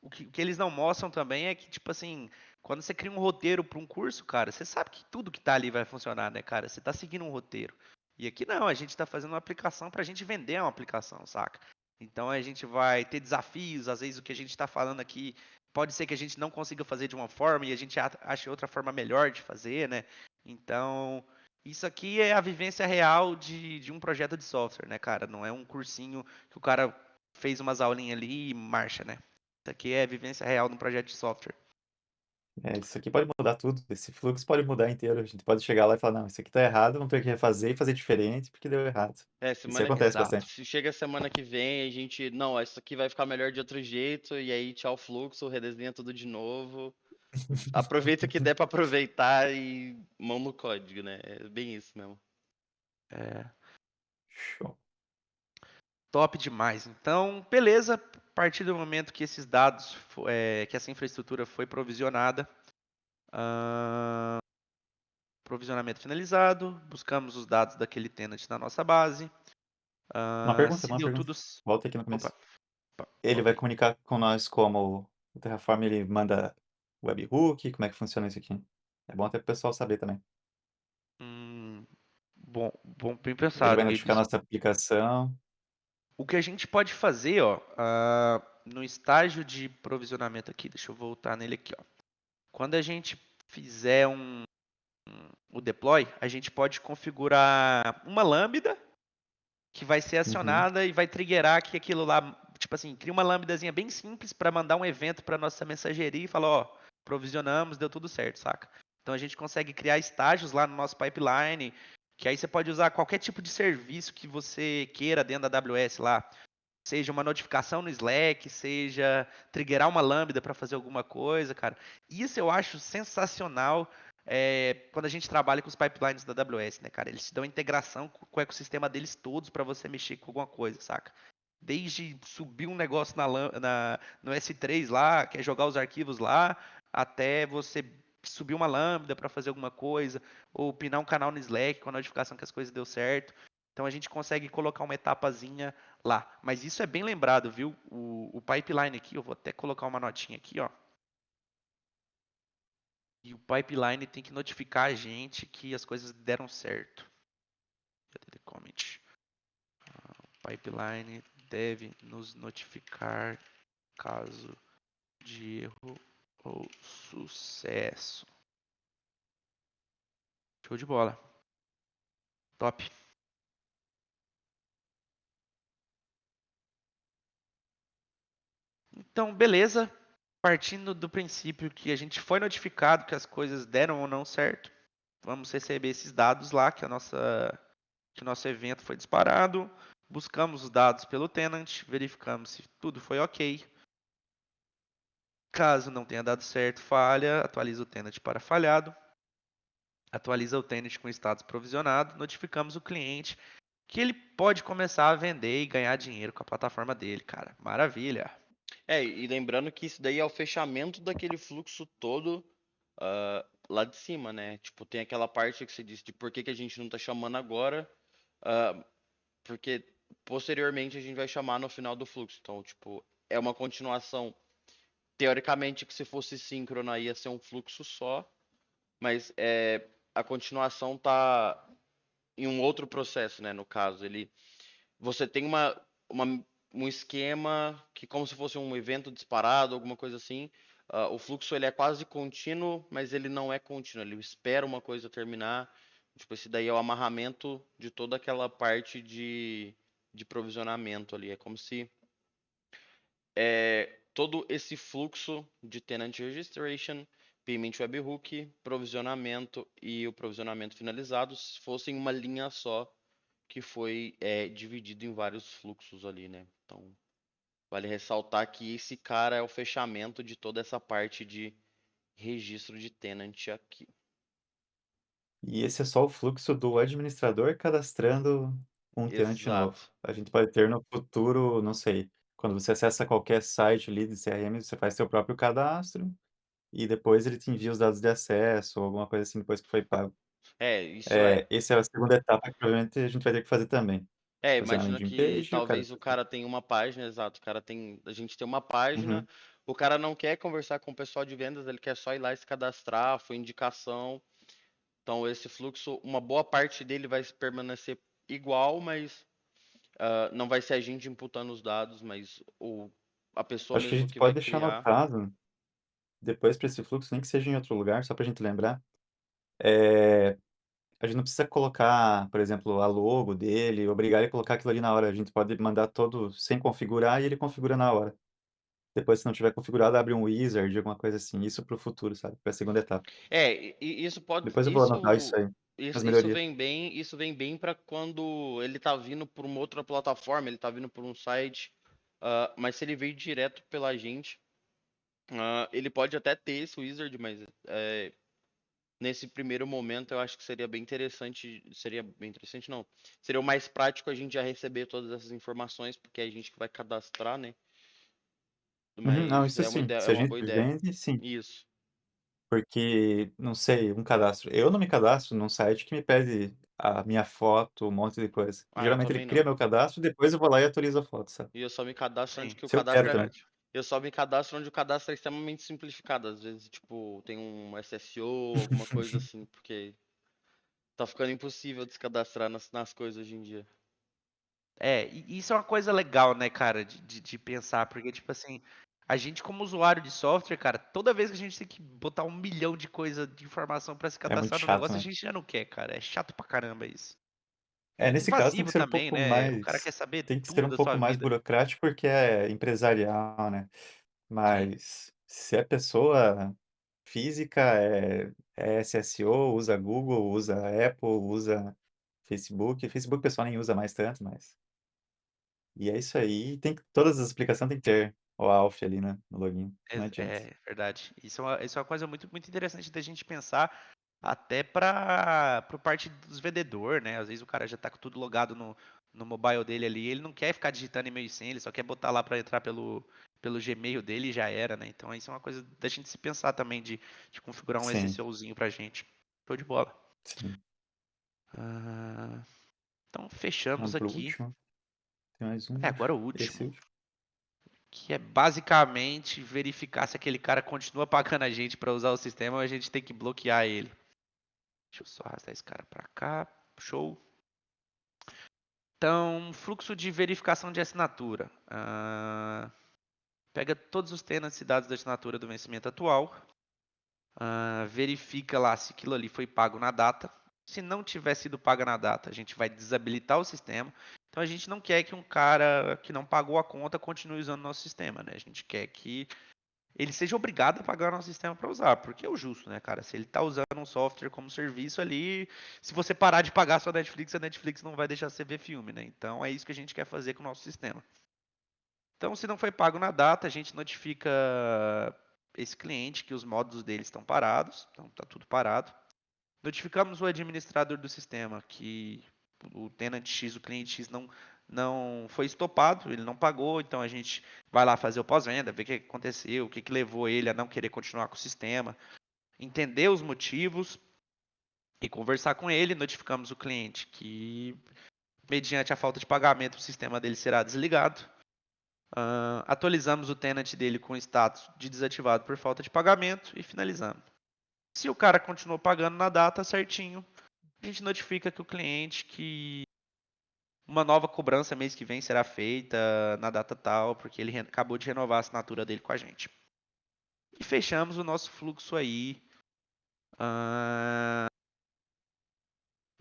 o que eles não mostram também é que, tipo assim, quando você cria um roteiro para um curso, cara, você sabe que tudo que tá ali vai funcionar, né, cara? Você tá seguindo um roteiro. E aqui não, a gente tá fazendo uma aplicação pra gente vender uma aplicação, saca? Então a gente vai ter desafios, às vezes o que a gente tá falando aqui pode ser que a gente não consiga fazer de uma forma e a gente ache outra forma melhor de fazer, né? Então, isso aqui é a vivência real de um projeto de software, né, cara? Não é um cursinho que o cara fez umas aulinhas ali e marcha, né? Isso aqui é vivência real de um projeto de software. Isso aqui pode mudar tudo. Esse fluxo pode mudar inteiro. A gente pode chegar lá e falar, não, isso aqui tá errado, vamos ter que refazer e fazer diferente porque deu errado. Isso Semana, acontece Exato. bastante. se chega semana que vem, a gente, não, isso aqui vai ficar melhor de outro jeito, e aí tchau fluxo, redesenha tudo de novo. Aproveita o que der pra aproveitar e mão no código, né? É bem isso mesmo. É, Show. top demais. Então, beleza. A partir do momento que esses dados, que essa infraestrutura foi provisionada, ah, provisionamento finalizado, buscamos os dados daquele tenant na nossa base. Se Uma deu pergunta. tudo. Volta aqui no Opa, começo. Ele volta vai aí. comunicar com nós como o Terraform ele manda webhook, como é que funciona isso aqui? É bom até pro pessoal saber também. Bom, bom, bem Ele vai pensado, notificar Gabs. nossa aplicação. O que a gente pode fazer, ó, no estágio de provisionamento aqui, deixa eu voltar nele aqui, ó. Quando a gente fizer o deploy, a gente pode configurar uma lambda que vai ser Uhum. acionada e vai triggerar que aquilo lá, tipo assim, cria uma lambdazinha bem simples para mandar um evento para nossa mensageria e falar, ó, provisionamos, deu tudo certo, saca? Então a gente consegue criar estágios lá no nosso pipeline, que aí você pode usar qualquer tipo de serviço que você queira dentro da AWS lá. Seja uma notificação no Slack, seja triggerar uma lambda para fazer alguma coisa, cara. Isso eu acho sensacional quando a gente trabalha com os pipelines da AWS, né, cara? Eles te dão integração com o ecossistema deles todos para você mexer com alguma coisa, saca? Desde subir um negócio no S3 lá, que é jogar os arquivos lá, até você subir uma lambda para fazer alguma coisa, ou pinar um canal no Slack com a notificação que as coisas deu certo. Então a gente consegue colocar uma etapazinha lá. Mas isso é bem lembrado, viu? O pipeline aqui, eu vou até colocar uma notinha aqui, ó. E o pipeline tem que notificar a gente que as coisas deram certo. Cadê comment? O pipeline deve nos notificar caso de erro ou sucesso. Show de bola. Top. Então, beleza. Partindo do princípio que a gente foi notificado que as coisas deram ou não certo, vamos receber esses dados lá que o nosso evento foi disparado. Buscamos os dados pelo tenant, verificamos se tudo foi ok. Caso não tenha dado certo, falha, atualiza o tenant para falhado. Atualiza o tenant com status provisionado, notificamos o cliente que ele pode começar a vender e ganhar dinheiro com a plataforma dele, cara. Maravilha. E lembrando que isso daí é o fechamento daquele fluxo todo lá de cima, né? Tipo, tem aquela parte que você disse de por que que a gente não tá chamando agora, ah, porque posteriormente a gente vai chamar no final do fluxo. Então, tipo, é uma continuação. Teoricamente, que se fosse síncrono aí ia ser um fluxo só, mas a continuação tá em um outro processo, né? No caso, você tem um esquema que como se fosse um evento disparado, alguma coisa assim. O fluxo ele é quase contínuo, mas ele não é contínuo. Ele espera uma coisa terminar. Tipo, esse daí é o amarramento de toda aquela parte de provisionamento ali. É como se todo esse fluxo de tenant registration, payment webhook, provisionamento e o provisionamento finalizado fossem uma linha só que foi dividido em vários fluxos ali, né? Então, vale ressaltar que esse cara é o fechamento de toda essa parte de registro de tenant aqui. E esse é só o fluxo do administrador cadastrando um tenant novo. Exato. A gente pode ter no futuro, não sei, Quando você acessa qualquer site ali de CRM, você faz seu próprio cadastro e depois ele te envia os dados de acesso ou alguma coisa assim depois que foi pago. Isso é. Essa é a segunda etapa que provavelmente a gente vai ter que fazer também. Fazer uma Imagina landing que page, o cara talvez o cara tenha uma página, exato, a gente tem uma página, Uhum. o cara não quer conversar com o pessoal de vendas, ele quer só ir lá e se cadastrar, foi indicação. Então esse fluxo, uma boa parte dele vai permanecer igual, mas não vai ser a gente imputando os dados, mas a pessoa Acho que a mesmo gente que vai pode deixar criar. anotado depois para esse fluxo, nem que seja em outro lugar, só pra gente lembrar. Eh, a gente não precisa colocar, por exemplo, a logo dele, obrigar ele a colocar aquilo ali na hora. A gente pode mandar todo sem configurar e ele configura na hora. Depois, se não tiver configurado, abre um wizard, alguma coisa assim. Isso para o futuro, sabe? Para a segunda etapa. E isso pode, Depois eu vou anotar isso aí, as melhorias. isso vem bem para quando ele tá vindo por uma outra plataforma, ele tá vindo por um site, mas se ele veio direto pela gente, ele pode até ter esse wizard, mas nesse primeiro momento eu acho que seria bem interessante não, seria o mais prático a gente já receber todas essas informações, porque é a gente que vai cadastrar, né? Uhum, não, Mas isso sim. é Se a uma gente boa ideia. vende, sim. Isso. Porque, não sei, um cadastro. Eu não me cadastro num site que me pede a minha foto, um monte de coisa. Eu Geralmente ele também cria não. meu cadastro, depois eu vou lá e atualizo a foto, sabe? E eu só me cadastro onde Sim, que o Se eu é quero cadastro também. verdade. eu só me cadastro onde o cadastro é extremamente simplificado. Às vezes, tipo, tem um SSO, alguma coisa assim, porque tá ficando impossível descadastrar nas coisas hoje em dia. E isso é uma coisa legal, né, cara, de pensar, porque, tipo assim, a gente como usuário de software, cara, toda vez que a gente tem que botar 1 milhão de coisa, de informação pra se É muito cadastrar no chato, negócio, a né? gente já não quer, cara. É chato pra caramba isso. E Nesse caso tem que invasivo ser um também, pouco né? O cara quer mais saber tem que ser tudo um da sua pouco mais vida. burocrático, porque é empresarial, né. Sim. Mas se é pessoa física, é SSO, usa Google, usa Apple, usa Facebook. Facebook o pessoal nem usa mais tanto, mas e é isso aí. Tem que todas as explicações tem que ter o AUF ali, né, no login, não adianta. É verdade. Isso é uma coisa muito, muito interessante da gente pensar, até para pro parte dos vendedor, né? Às vezes o cara já tá com tudo logado no mobile dele ali, ele não quer ficar digitando e-mail e senha, ele só quer botar lá para entrar pelo Gmail dele e já era, né? Então isso é uma coisa da gente se pensar também de configurar um Sim, SSOzinho pra gente. Show de bola. sim. Ah, então fechamos Vamos para o aqui. último. Tem mais um, Agora acho. o último, Esse último. que é basicamente verificar se aquele cara continua pagando a gente para usar o sistema ou a gente tem que bloquear ele. Deixa eu só arrastar esse cara para cá. Show. Então, fluxo de verificação de assinatura. Pega todos os tenants e dados da assinatura do vencimento atual. Verifica lá se aquilo ali foi pago na data. Se não tiver sido pago na data, a gente vai desabilitar o sistema. Então a gente não quer que um cara que não pagou a conta continue usando o nosso sistema, né? A gente quer que ele seja obrigado a pagar o nosso sistema para usar, porque é o justo, né, cara? Se ele tá usando um software como serviço ali, se você parar de pagar a sua Netflix, a Netflix não vai deixar você ver filme, né? Então é isso que a gente quer fazer com o nosso sistema. Então, se não foi pago na data, a gente notifica esse cliente que os módulos dele estão parados, então tá tudo parado. Notificamos o administrador do sistema que o tenant X, o cliente X não foi estopado, ele não pagou, então a gente vai lá fazer o pós-venda, ver o que aconteceu, o que levou ele a não querer continuar com o sistema, entender os motivos e conversar com ele. Notificamos o cliente que, mediante a falta de pagamento, o sistema dele será desligado. Atualizamos o tenant dele com status de desativado por falta de pagamento e finalizamos. Se o cara continuou pagando na data certinho, a gente notifica que o cliente que uma nova cobrança mês que vem será feita na data tal, porque ele acabou de renovar a assinatura dele com a gente. E fechamos o nosso fluxo aí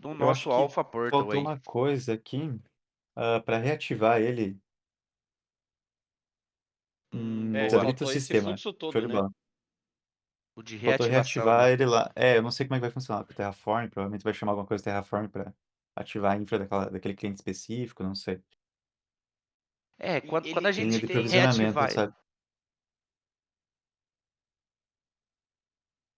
do Eu acho nosso que Alpha Portal faltou aí. uma coisa aqui, para reativar ele, Boa. desabilita o Faltou esse sistema. fluxo Show todo, de né? bola. O de Faltou reativação, né? reativar ele lá. Eu não sei como é que vai funcionar com o Terraform, provavelmente vai chamar alguma coisa Terraform para ativar a infra daquele cliente específico, não sei. Quando a Linha gente de Tem. provisionamento, reativar ele. sabe?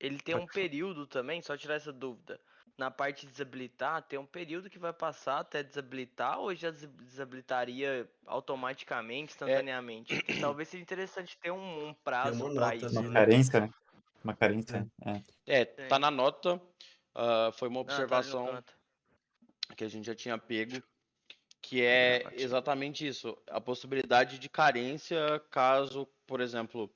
Ele tem um período também, só tirar essa dúvida. Na parte de desabilitar, tem um período que vai passar até desabilitar ou já desabilitaria automaticamente, instantaneamente? Porque talvez seja interessante ter um prazo uma pra nota isso, ali, Uma né? carência, né? Uma carência. Tá Sim. na nota. Foi uma Ah, tá ali no observação canto. que a gente já tinha pego, que Pegar a é notinha. exatamente isso. A possibilidade de carência caso, por exemplo,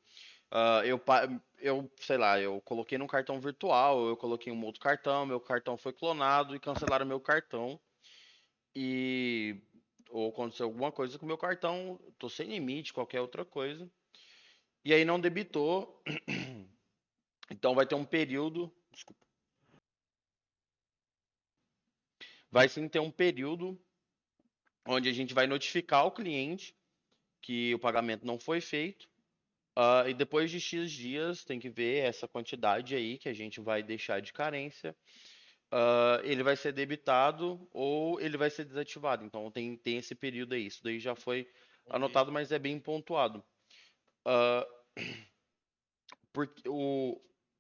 sei lá, eu coloquei num cartão virtual, eu coloquei um outro cartão, meu cartão foi clonado e cancelaram meu cartão. Ou aconteceu alguma coisa com o meu cartão, tô sem limite, qualquer outra coisa. E aí não debitou. Então vai ter um período. Desculpa. Vai sim ter um período onde a gente vai notificar o cliente que o pagamento não foi feito. E depois de X dias, tem que ver essa quantidade aí que a gente vai deixar de carência. Ele vai ser debitado ou ele vai ser desativado. Então tem esse período aí. Isso daí já foi Entendi. anotado, mas é bem pontuado.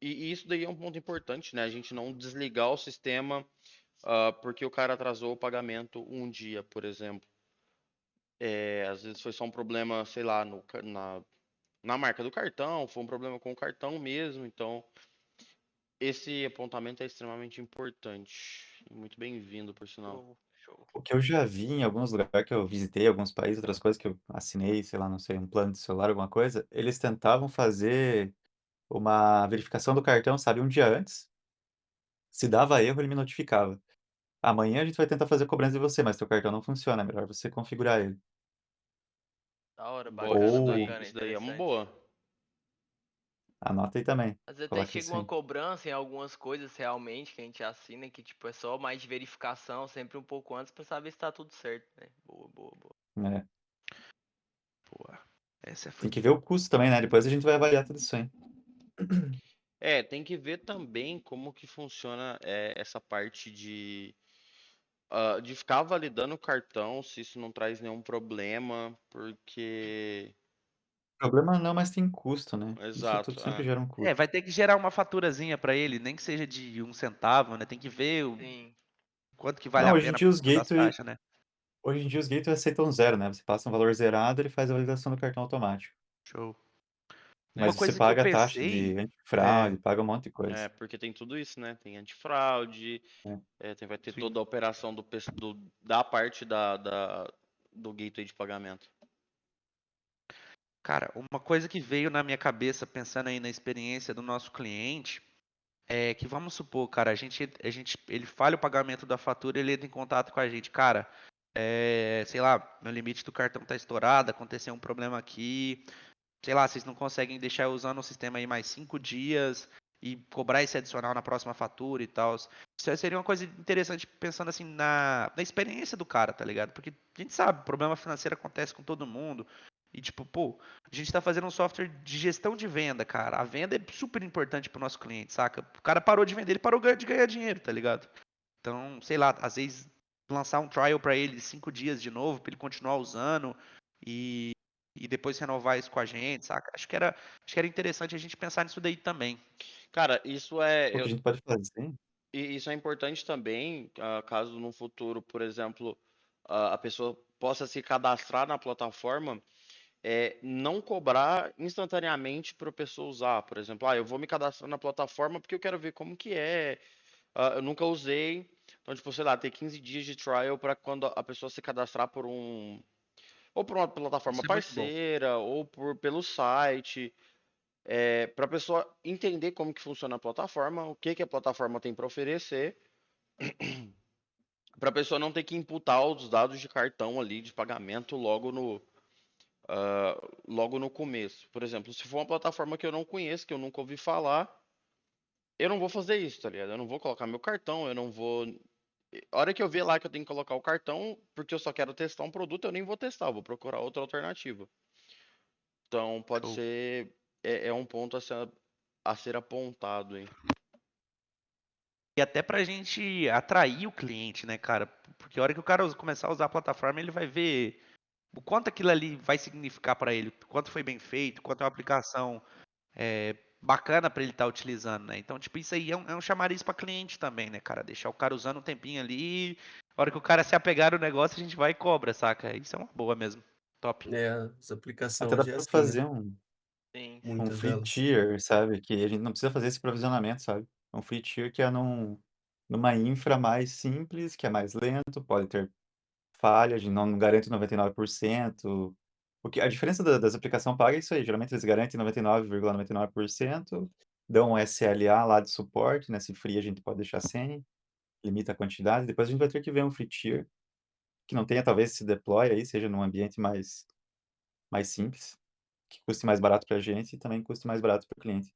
E isso daí é um ponto importante, né? A gente não desligar o sistema porque o cara atrasou o pagamento um dia, por exemplo. Às vezes foi só um problema, sei lá, na marca do cartão, foi um problema com o cartão mesmo. Então, esse apontamento é extremamente importante. Muito bem-vindo, por sinal. Show. O que eu já vi em alguns lugares que eu visitei, alguns países, outras coisas que eu assinei, sei lá, não sei, um plano de celular, alguma coisa, eles tentavam fazer uma verificação do cartão, sabe, um dia antes. Se dava erro, ele me notificava. Amanhã a gente vai tentar fazer cobrança de você, mas teu cartão não funciona, é melhor você configurar ele. Da hora, Boa, Ou bacana, isso daí é uma interessante. boa. anota aí também, Às vezes até coloca chega isso uma aí. cobrança em algumas coisas realmente que a gente assina, que tipo é só mais de verificação, sempre um pouco antes pra saber se tá tudo certo, né? Boa. É. Boa. Essa foi Tem que ver o custo também, né? Depois a gente vai avaliar tudo isso aí. Tem que ver também como que funciona essa parte de ficar validando o cartão, se isso não traz nenhum problema, porque. Problema não, mas tem custo, né? Isso tudo Exato. sempre gera um custo. Vai ter que gerar uma faturazinha pra ele, nem que seja de 1 centavo, né? Tem que ver o Sim. quanto que vale Não, a hoje em pena dia os por das gateway, taxas, né? hoje em dia os gateway aceitam zero, né? Você passa um valor zerado, ele faz a validação do cartão automático. Show. É, Uma Mas você coisa que eu paga a taxa pensei de é, antifraude, paga um monte de coisa. porque tem tudo isso, né? Tem antifraude, É. vai ter sim, toda a operação da parte do gateway de pagamento. cara, uma coisa que veio na minha cabeça pensando aí na experiência do nosso cliente é que vamos supor, cara, ele falha o pagamento da fatura, ele entra em contato com a gente, cara, sei lá, meu limite do cartão tá estourado, aconteceu um problema aqui, sei lá, vocês não conseguem deixar eu usando o sistema aí mais 5 dias e cobrar esse adicional na próxima fatura e tal. Isso seria uma coisa interessante pensando assim na experiência do cara, tá ligado? Porque a gente sabe, problema financeiro acontece com todo mundo. E tipo, pô, a gente tá fazendo um software de gestão de venda, cara. A venda é super importante pro nosso cliente, saca? O cara parou de vender, ele parou de ganhar dinheiro, tá ligado? Então, sei lá, às vezes lançar um trial pra ele 5 dias de novo, pra ele continuar usando e depois renovar isso com a gente, saca? Acho que era interessante a gente pensar nisso daí também. Cara, O que a gente pode fazer? isso é importante também, caso no futuro, por exemplo, a pessoa possa se cadastrar na plataforma, não cobrar instantaneamente para a pessoa usar. Por exemplo, eu vou me cadastrar na plataforma porque eu quero ver como que é. Eu nunca usei. Então, tipo, sei lá, ter 15 dias de trial para quando a pessoa se cadastrar ou por uma plataforma Isso é muito bom. parceira, ou pelo site, para a pessoa entender como que funciona a plataforma, o que que a plataforma tem para oferecer, para a pessoa não ter que imputar os dados de cartão ali de pagamento logo no começo. Por exemplo, se for uma plataforma que eu não conheço, que eu nunca ouvi falar, eu não vou fazer isso, tá ligado? Eu não vou colocar meu cartão, eu não vou. A hora que eu ver lá que eu tenho que colocar o cartão, porque eu só quero testar um produto, eu nem vou testar, eu vou procurar outra alternativa. Então pode Show. ser. É um ponto a ser apontado aí. E até pra gente atrair o cliente, né, cara? Porque a hora que o cara começar a usar a plataforma, ele vai ver o quanto aquilo ali vai significar pra ele, quanto foi bem feito, quanto é uma aplicação bacana para ele estar utilizando, né? Então, tipo, isso aí é um chamariz para cliente também, né, cara? Deixar o cara usando um tempinho ali, a hora que o cara se apegar no negócio, a gente vai e cobra, saca? Isso é uma boa mesmo. Top. É, as Até aplicações dá hoje é pra assim, né? fazer um, Sim, sim. um Muitas free delas. tier, sabe? Que a gente não precisa fazer esse provisionamento, sabe? Um free tier que é numa infra mais simples, que é mais lento, pode ter falha, a gente não garante 99%. Porque a diferença das aplicações pagas é isso aí. Geralmente eles garantem 99,99%, dão um SLA lá de suporte, né? Se free a gente pode deixar sem, limita a quantidade. Depois a gente vai ter que ver um free tier que não tenha talvez esse deploy aí, seja num ambiente mais simples, que custe mais barato para a gente e também custe mais barato para o cliente.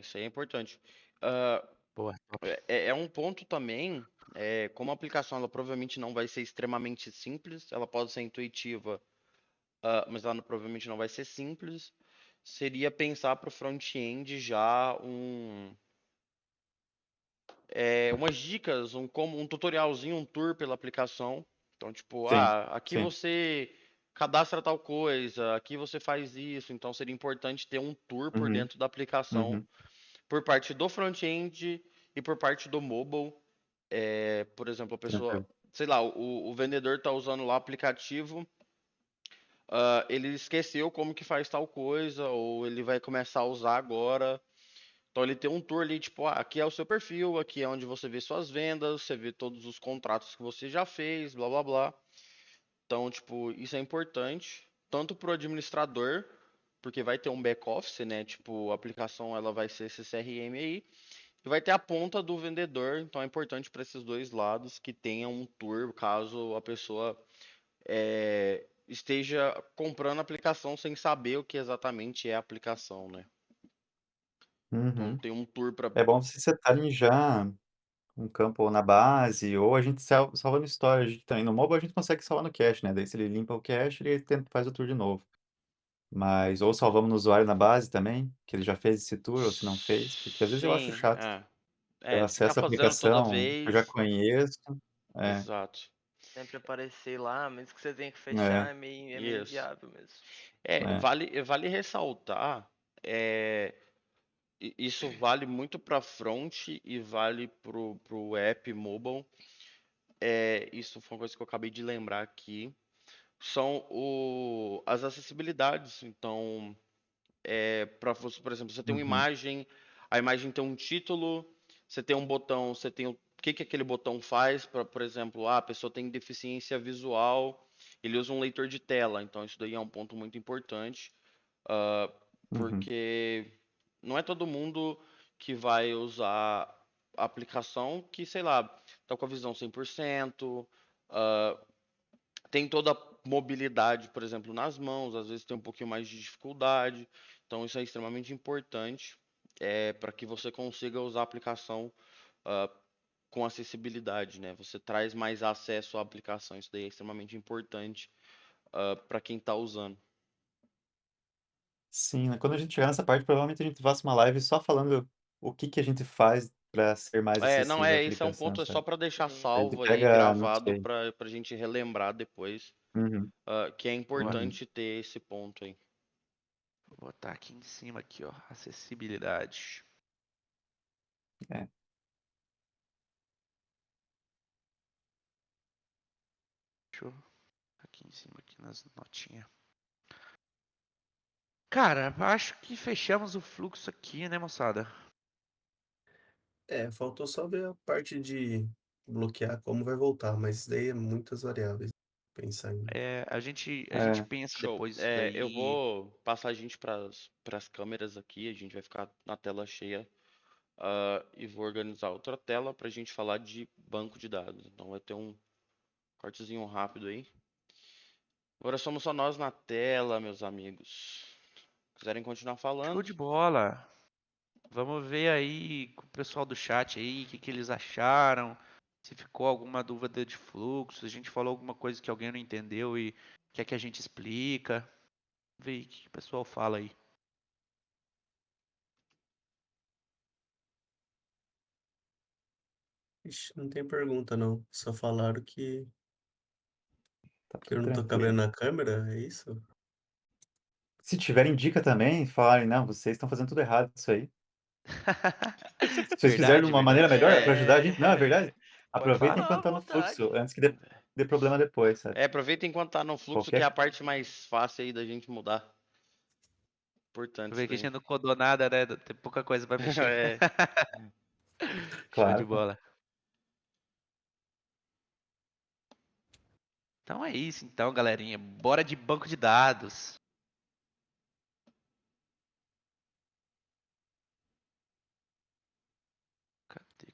Isso aí é importante. Ah, Boa, top. é um ponto também, como a aplicação ela provavelmente não vai ser extremamente simples, ela pode ser intuitiva, mas ela provavelmente não vai ser simples, seria pensar para o front-end já umas dicas, como um tutorialzinho, um tour pela aplicação. Então, tipo, Sim, aqui sim. você cadastra tal coisa, aqui você faz isso. Então, seria importante ter um tour por Uhum, dentro da aplicação uhum, por parte do front-end e por parte do mobile. Por exemplo, a pessoa, tranquilo. sei lá, o vendedor está usando lá o aplicativo, ele esqueceu como que faz tal coisa, ou ele vai começar a usar agora. Então ele tem um tour ali, tipo, aqui é o seu perfil, aqui é onde você vê suas vendas, você vê todos os contratos que você já fez, blá blá blá. Então, tipo, isso é importante, tanto para o administrador, porque vai ter um back-office, né? Tipo, a aplicação ela vai ser esse CRM aí, e vai ter a ponta do vendedor, então é importante para esses dois lados que tenha um tour, caso a pessoa esteja comprando a aplicação sem saber o que exatamente é a aplicação, né? Então Uhum. tem um tour para. É bom vocês setarem já um campo na base, ou a gente salva no storage também. No mobile a gente consegue salvar no cache, né? Daí se ele limpa o cache, ele faz o tour de novo. Mas, ou salvamos no usuário na base também, que ele já fez esse tour, ou se não fez, porque às vezes eu acho Sim, chato. Eu ficar acesso a fazendo toda aplicação que eu já vez. conheço. É, Exato. Sempre aparecer lá, mesmo que você tenha que é, fechar, é meio Isso. inviável mesmo. é. Vale ressaltar, isso vale muito para front e vale pro app mobile. Isso foi uma coisa que eu acabei de lembrar aqui. São as acessibilidades. Então, para você, por exemplo, você tem uma Uhum, imagem, a imagem tem um título, você tem um botão, você tem o que aquele botão faz para, por exemplo, a pessoa tem deficiência visual, ele usa um leitor de tela, então isso daí é um ponto muito importante, ah, uhum. porque não é todo mundo que vai usar a aplicação que, sei lá, tá com a visão 100%, ah, tem toda a mobilidade, por exemplo, nas mãos, às vezes tem um pouquinho mais de dificuldade. Então isso é extremamente importante para que você consiga usar a aplicação ah, com acessibilidade, né? Você traz mais acesso à aplicação. Isso daí é extremamente importante para quem está usando. Sim, né? Quando a gente chegar nessa parte, provavelmente a gente faça uma live só falando o que que a gente faz para ser mais Não acessível a esse é um aplicação, ponto só sabe? para deixar Uhum. A gente salvo aí, pega, não gravado, sei. para a gente relembrar depois, Uhum, que é Boa. uhum. importante ter esse ponto aí. Vou botar aqui em cima aqui, ó. Acessibilidade. É. Deixa eu aqui em cima aqui nas notinhas. Cara, acho que fechamos o fluxo aqui, né, moçada? Faltou só ver a parte de bloquear como vai voltar, mas isso daí é muitas variáveis. Pensar ainda. A gente É. pensa Show. depois isso Eu daí. vou passar a gente para as câmeras aqui, a gente vai ficar na tela cheia, e vou organizar outra tela para a gente falar de banco de dados. Então vai ter um cortezinho rápido aí. Agora somos só nós na tela, meus amigos. Quiserem continuar Show falando? de bola. Vamos ver aí com o pessoal do chat aí, o que que eles acharam. Se ficou alguma dúvida de fluxo, se a gente falou alguma coisa que alguém não entendeu e quer que a gente explica. Vamos ver aí o que o pessoal fala aí. Ixi, não tem pergunta não. Só falaram Tá que eu tudo não tô cabendo tranquilo. na câmera, é isso? Se tiverem dica também, falarem, não, vocês estão fazendo tudo errado isso aí. Se vocês fizerem de Verdade, uma maneira verdade. melhor para ajudar a gente, não, é verdade. Pode Aproveitem falar à enquanto tá no vontade. fluxo, antes que dê problema depois, sabe? Aproveita enquanto tá no fluxo, que é Qualquer a parte mais fácil aí da gente mudar. Importante Ver isso que a gente daí. não codou nada, né? Tem pouca coisa pra mexer. É. Show de Claro. bola. Então é isso, então, galerinha. Bora de banco de dados.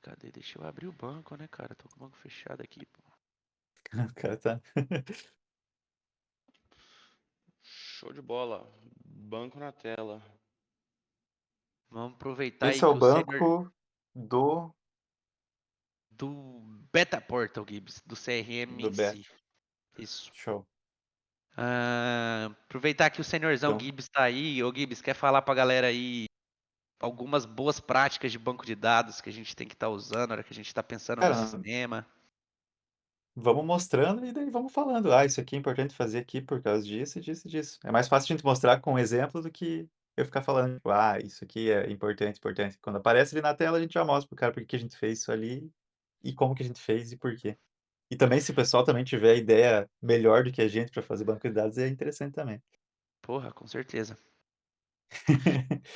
Cadê? Deixa eu abrir o banco, né, cara? Tô com o banco fechado aqui, pô. O cara tá. Show de bola. Banco na tela. Vamos aproveitar aí Esse é que o o sênior banco do do Beta Portal, Gibbs, do CRM do em Beto. si. Isso. Show. Aproveitar que o senhorzão Então, Gibbs tá aí. Ô, Gibbs, quer falar pra galera aí algumas boas práticas de banco de dados que a gente tem que estar usando na hora que a gente tá pensando no cara, sistema? vamos mostrando e daí vamos falando. Ah, isso aqui é importante fazer aqui por causa disso, disso, disso. É mais fácil a gente mostrar com um exemplo do que eu ficar falando, tipo, ah, isso aqui é importante, importante. Quando aparece ali na tela, a gente já mostra pro cara por que a gente fez isso ali e como que a gente fez e por quê. E também, se o pessoal também tiver ideia melhor do que a gente para fazer banco de dados, é interessante também. Porra, com certeza.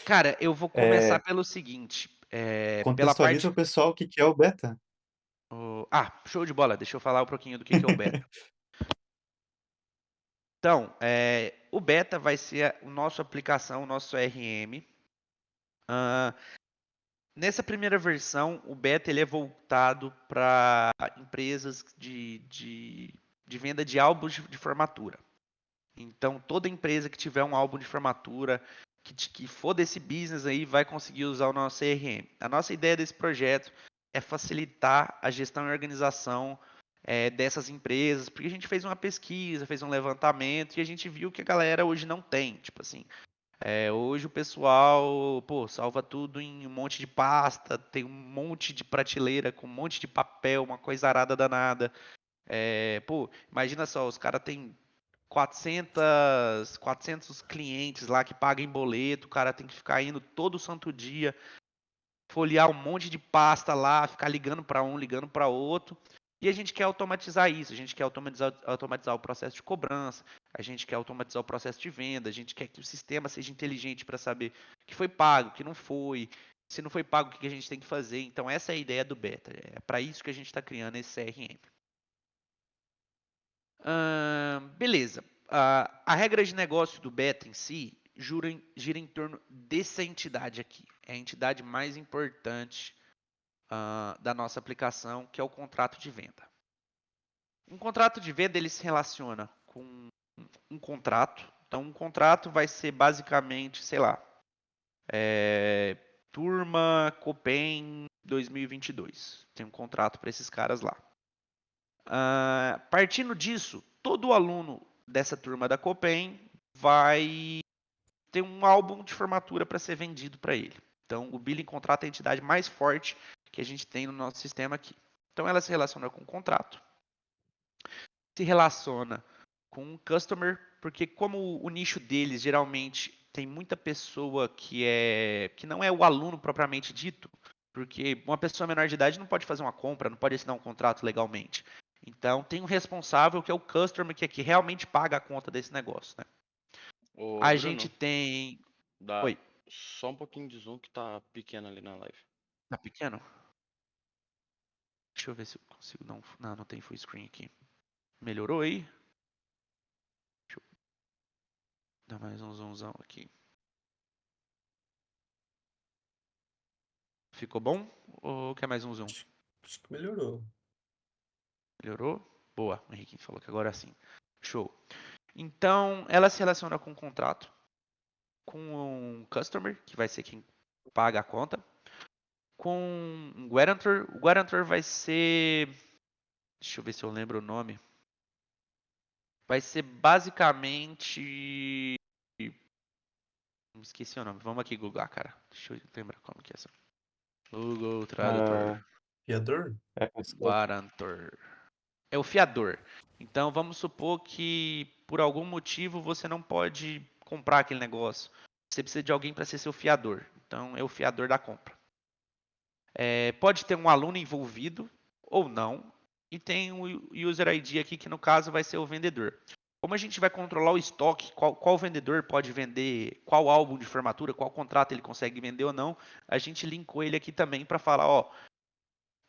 Cara, eu vou começar É, pelo seguinte. Pela contextualiza parte. o pessoal o que que é o beta. Show de bola. Deixa eu falar um pouquinho do que é o beta. Então, o beta vai ser a nossa aplicação, o nosso RM. Nessa primeira versão, o beta ele é voltado para empresas de venda de álbuns de formatura. Então, toda empresa que tiver um álbum de formatura, que for desse business aí, vai conseguir usar o nosso CRM. A nossa ideia desse projeto é facilitar a gestão e organização dessas empresas, porque a gente fez uma pesquisa, fez um levantamento e a gente viu que a galera hoje não tem. Tipo assim, hoje o pessoal, pô, salva tudo em um monte de pasta, tem um monte de prateleira com um monte de papel, uma coisa arada danada. Pô, imagina só, os caras têm 400 clientes lá que pagam em boleto, o cara tem que ficar indo todo santo dia, folhear um monte de pasta lá, ficar ligando para um, ligando para outro. E a gente quer automatizar isso, a gente quer automatizar o processo de cobrança, a gente quer automatizar o processo de venda, a gente quer que o sistema seja inteligente para saber o que foi pago, o que não foi, se não foi pago, o que a gente tem que fazer. Então essa é a ideia do beta, é para isso que a gente está criando esse CRM. Beleza. A regra de negócio do beta em si gira em torno dessa entidade aqui. É a entidade mais importante da nossa aplicação, que é o contrato de venda. Um contrato de venda ele se relaciona com um contrato. Então, um contrato vai ser basicamente, sei lá, turma Copen 2022. Tem um contrato para esses caras lá. Partindo disso, todo aluno dessa turma da Copen vai ter um álbum de formatura para ser vendido para ele. Então, o billing contrato é a entidade mais forte que a gente tem no nosso sistema aqui. Então, ela se relaciona com o contrato, se relaciona com o customer, porque como o nicho deles geralmente tem muita pessoa que não é o aluno propriamente dito, porque uma pessoa menor de idade não pode fazer uma compra, não pode assinar um contrato legalmente. Então tem um responsável que é o customer que realmente paga a conta desse negócio, né? Ô, A Bruno, gente tem. dá Oi, só um pouquinho de zoom que tá pequeno ali na live. tá pequeno? Deixa eu ver se eu consigo. Não tem full screen aqui. Melhorou aí? Deixa eu dar mais um zoomzão aqui. Ficou bom? Ou quer mais um zoom? Acho que melhorou. Melhorou? Boa, o Henrique falou que agora sim. Show. Então, ela se relaciona com o contrato, com um customer, que vai ser quem paga a conta, com um guarantor. O guarantor vai ser. Deixa eu ver se eu lembro o nome. Vai ser basicamente. Esqueci o nome. Vamos aqui googlar, cara. Deixa eu lembrar como que é essa. Google Tradutor. Fiador? É, Guarantor. É o fiador. Então vamos supor que por algum motivo você não pode comprar aquele negócio. Você precisa de alguém para ser seu fiador. Então, é o fiador da compra. Pode ter um aluno envolvido ou não. E tem o User ID aqui, que no caso vai ser o vendedor. Como a gente vai controlar o estoque, qual vendedor pode vender, qual álbum de formatura, qual contrato ele consegue vender ou não, a gente linkou ele aqui também para falar, ó,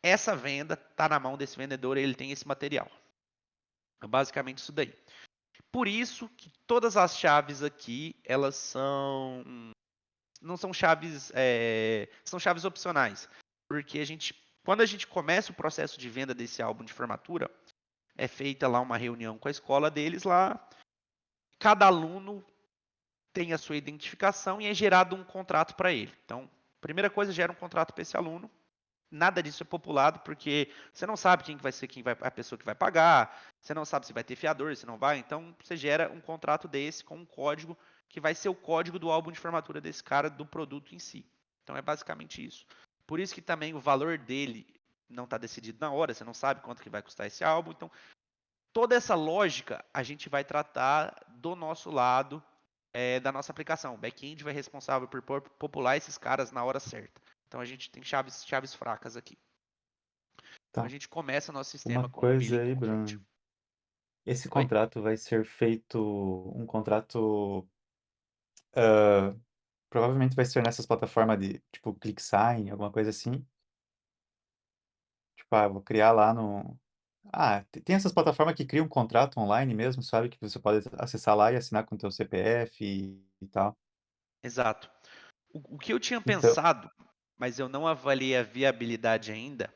essa venda está na mão desse vendedor, ele tem esse material. É basicamente isso daí. Por isso que todas as chaves aqui, elas não são chaves, são chaves opcionais. Porque quando a gente começa o processo de venda desse álbum de formatura, é feita lá uma reunião com a escola deles lá, cada aluno tem a sua identificação e é gerado um contrato para ele. Então, primeira coisa, gera um contrato para esse aluno. Nada disso é populado, porque você não sabe quem vai ser a pessoa que vai pagar, você não sabe se vai ter fiador, se não vai. Então, você gera um contrato desse com um código que vai ser o código do álbum de formatura desse cara, do produto em si. Então, é basicamente isso. Por isso que também o valor dele não está decidido na hora, você não sabe quanto que vai custar esse álbum. Então, toda essa lógica a gente vai tratar do nosso lado, da nossa aplicação. O back-end vai responsável por popular esses caras na hora certa. Então a gente tem chaves fracas aqui. Então a Tá. gente começa nosso Uma sistema com o coisa billing aí, config. Bruno. Esse Oi? contrato vai ser feito um contrato, ah, provavelmente vai ser nessas plataformas de tipo ClickSign, alguma coisa assim. Tipo, vou criar lá no. Tem essas plataformas que criam um contrato online mesmo, sabe? Que você pode acessar lá e assinar com o teu CPF e tal. Exato. O que eu tinha Então, pensado, mas eu não avaliei a viabilidade ainda,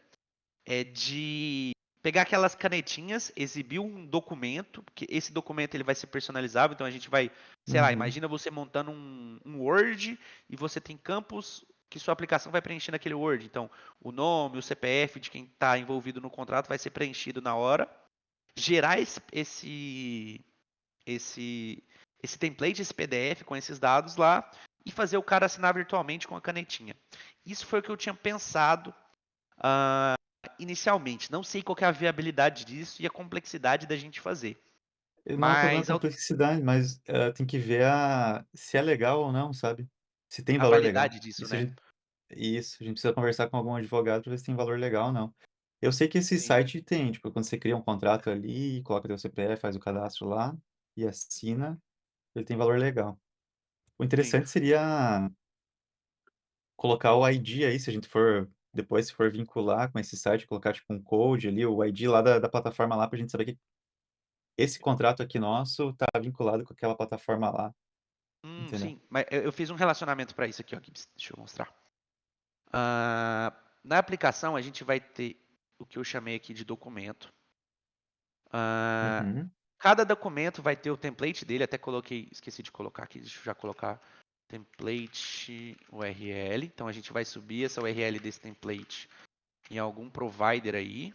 é de pegar aquelas canetinhas, exibir um documento, que esse documento ele vai ser personalizável, então a gente vai, sei lá, uhum, imagina você montando um Word e você tem campos que sua aplicação vai preencher naquele Word. Então, o nome, o CPF de quem está envolvido no contrato vai ser preenchido na hora. Gerar esse template, esse PDF com esses dados lá e fazer o cara assinar virtualmente com a canetinha. Isso foi o que eu tinha pensado inicialmente. Não sei qual que é a viabilidade disso e a complexidade da gente fazer. não é o problema da Mas complexidade, mas tem que ver se é legal ou não, sabe? Se tem a valor legal. validade disso, Isso a né? gente, isso, a gente precisa conversar com algum advogado para ver se tem valor legal ou não. Eu sei que esse Sim, site tem, tipo, quando você cria um contrato ali, coloca teu CPF, faz o cadastro lá e assina, ele tem valor legal. O sim. interessante seria colocar o ID aí, se a gente for, depois se for vincular com esse site, colocar tipo um code ali, o ID lá da plataforma lá, pra gente saber que esse contrato aqui nosso tá vinculado com aquela plataforma lá, entendeu? Sim. Mas eu fiz um relacionamento para isso aqui, ó. Deixa eu mostrar. Na aplicação, a gente vai ter o que eu chamei aqui de documento. Uhum, Cada documento vai ter o template dele, até coloquei, esqueci de colocar aqui, deixa eu já colocar template URL. Então a gente vai subir essa URL desse template em algum provider aí.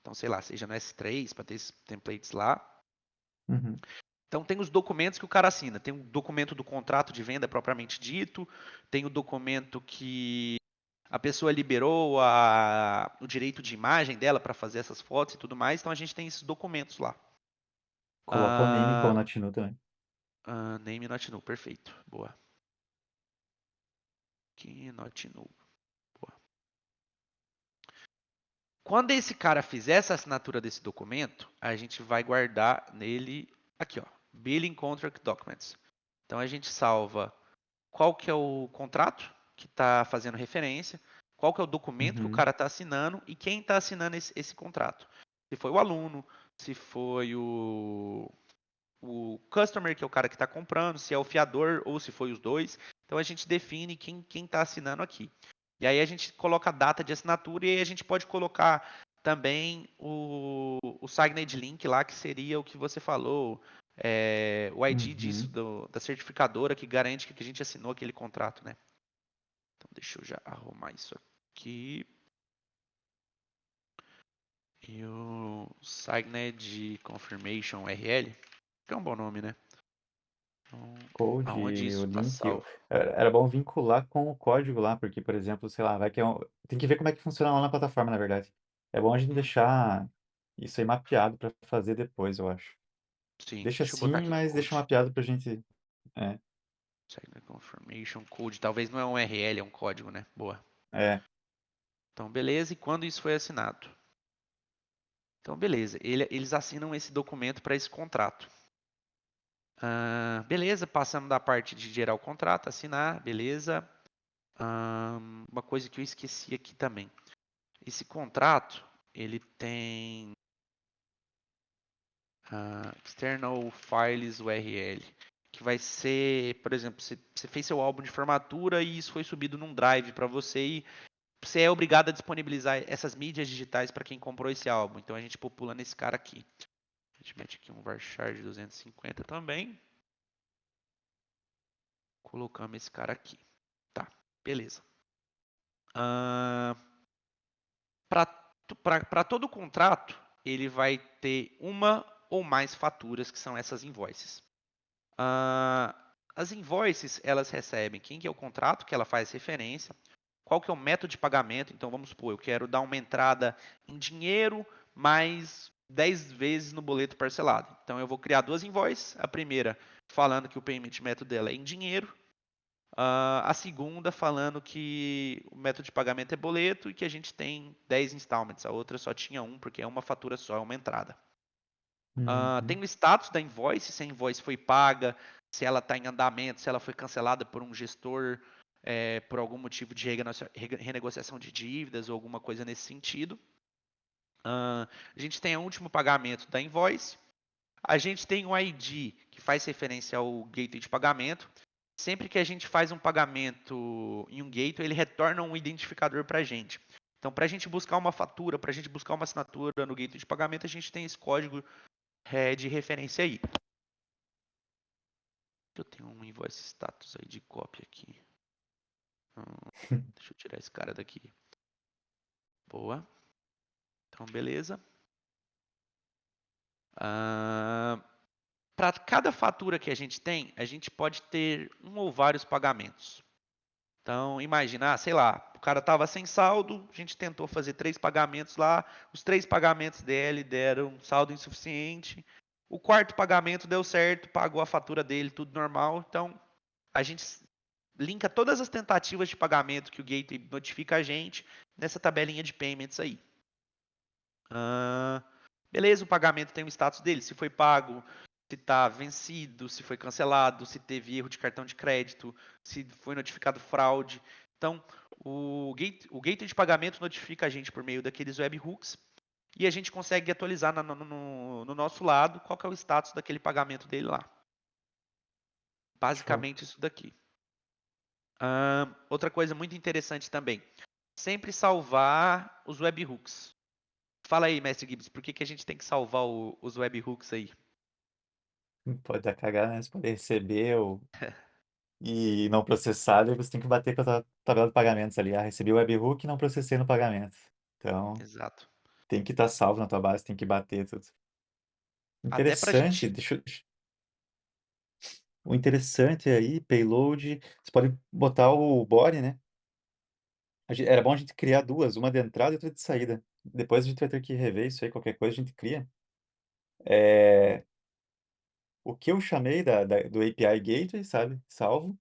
Então, sei lá, seja no S3 para ter esses templates lá. uhum, Então tem os documentos que o cara assina. Tem o documento do contrato de venda propriamente dito, tem o documento que a pessoa liberou o direito de imagem dela para fazer essas fotos e tudo mais. Então a gente tem esses documentos lá. coloca o name com o Ah, Notinu também. Name not new, perfeito. Boa. Aqui, not new. Boa. Quando esse cara fizer essa assinatura desse documento, a gente vai guardar nele, aqui ó, Billing Contract Documents. Então a gente salva qual que é o contrato que está fazendo referência, qual que é o documento que o Uhum, cara está assinando e quem está assinando esse contrato. Se foi o aluno, se foi o customer, que é o cara que está comprando, se é o fiador ou se foi os dois. Então a gente define quem está assinando aqui. E aí a gente coloca a data de assinatura e aí a gente pode colocar também o signed link lá, que seria o que você falou, o ID disso, uhum. da certificadora que garante que a gente assinou aquele contrato, né? Então deixa eu já arrumar isso aqui. E o Signed Confirmation URL, que é um bom nome, né? Então, aonde Code, o isso está link, salvo? era bom vincular com o código lá, porque, por exemplo, sei lá, vai que tem que ver como é que funciona lá na plataforma, na verdade. É bom a gente Hum, deixar isso aí mapeado para fazer depois, eu acho. sim, Deixa deixa eu botar assim, aqui mas deixa code. mapeado pra gente É, Second Confirmation Code. Talvez não é um URL, é um código, né? Boa. é. Então, beleza. E quando isso foi assinado? Então, beleza. Eles assinam esse documento para esse contrato. Beleza, passando da parte de gerar o contrato, assinar, beleza. Uma coisa que eu esqueci aqui também. Esse contrato, ele tem External Files URL, que vai ser, por exemplo, você fez seu álbum de formatura e isso foi subido num drive para você e você é obrigado a disponibilizar essas mídias digitais para quem comprou esse álbum. Então a gente popula nesse cara aqui. A gente mete aqui um varchar de 250 também. Colocamos esse cara aqui. Tá, beleza. Para todo contrato, ele vai ter uma ou mais faturas, que são essas invoices. As invoices, elas recebem quem que é o contrato, que ela faz referência, qual que é o método de pagamento. Então, vamos supor, eu quero dar uma entrada em dinheiro mais 10 vezes no boleto parcelado. Então, eu vou criar duas invoices. A primeira falando que o payment método dela é em dinheiro. A segunda falando que o método de pagamento é boleto e que a gente tem 10 installments. A outra só tinha um, porque é uma fatura só, é uma entrada. Tem o status da invoice, se a invoice foi paga, se ela está em andamento, se ela foi cancelada por um gestor por algum motivo de renegociação de dívidas ou alguma coisa nesse sentido. A gente tem o último pagamento da invoice. A gente tem o ID, que faz referência ao gateway de pagamento. Sempre que a gente faz um pagamento em um gateway, ele retorna um identificador para a gente. Então, para a gente buscar uma fatura, para a gente buscar uma assinatura no gateway de pagamento, a gente tem esse código de referência aí. Eu tenho um invoice status aí de cópia aqui. Deixa eu tirar esse cara daqui. Boa. Então, beleza. Para cada fatura que a gente tem, a gente pode ter um ou vários pagamentos. Então, imagina, sei lá, o cara estava sem saldo, a gente tentou fazer 3 pagamentos lá, os 3 pagamentos dele deram saldo insuficiente, o quarto pagamento deu certo, pagou a fatura dele, tudo normal. Então, a gente linka todas as tentativas de pagamento que o gateway notifica a gente nessa tabelinha de payments aí. Beleza, o pagamento tem o status dele, se foi pago, se está vencido, se foi cancelado, se teve erro de cartão de crédito, se foi notificado fraude. Então, o gateway de pagamento notifica a gente por meio daqueles webhooks e a gente consegue atualizar no nosso lado qual que é o status daquele pagamento dele lá. Basicamente isso daqui. Outra coisa muito interessante também, sempre salvar os webhooks. Fala aí, mestre Gibbs, por que a gente tem que salvar os webhooks aí? Pode dar cagada, né? Você pode receber e não processar, e você tem que bater com a tabela de pagamentos ali. Recebi o webhook e não processei no pagamento. Então, Exato. tem que estar salvo na tua base, tem que bater tudo. Até pra Interessante, gente. o interessante aí, payload, você pode botar o body, né? Era bom a gente criar duas, uma de entrada e outra de saída. Depois a gente vai ter que rever isso aí, qualquer coisa a gente cria. O que eu chamei do API Gateway, sabe? Salvo.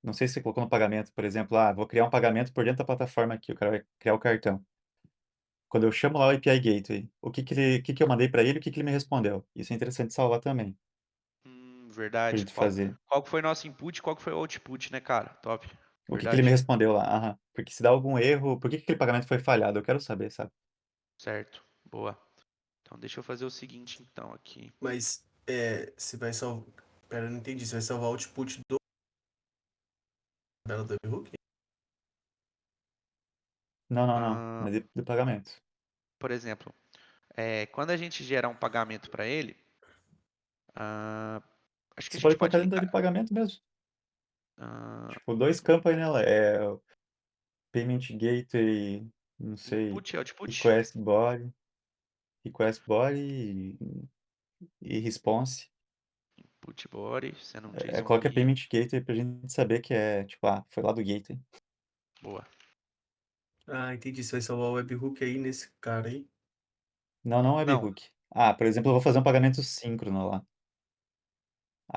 Não sei se você colocou no pagamento, por exemplo, vou criar um pagamento por dentro da plataforma aqui, o cara vai criar o cartão. Quando eu chamo lá o API Gateway, o que eu mandei para ele, o que ele me respondeu. Isso é interessante salvar também, pra Verdade. gente fazer. Qual que foi nosso input, qual que foi o output, né, cara? Top. O que ele me Verdade. respondeu lá. Aham. Porque se dá algum erro, por que aquele pagamento foi falhado? Eu quero saber, sabe? Certo. Boa. Então deixa eu fazer o seguinte então aqui. Mas você vai salvar. Pera, eu não entendi. Você vai salvar o output do tabela do webhook? Não, não, não. Ah, Mas de pagamento. por exemplo, quando a gente gera um pagamento para ele, acho que a Você gente pode pode colocar dentro linkar. de pagamento mesmo. ah, Tipo, dois campos aí nela. O Payment Gateway, não sei, Input e output. Request Body e Response. Input body, sendo um JSON Coloca aqui. Payment Gateway pra gente saber que tipo, foi lá do Gateway. Boa. Entendi. Você vai salvar o webhook aí nesse cara aí. Não, não Não. webhook. Por exemplo, eu vou fazer um pagamento síncrono lá.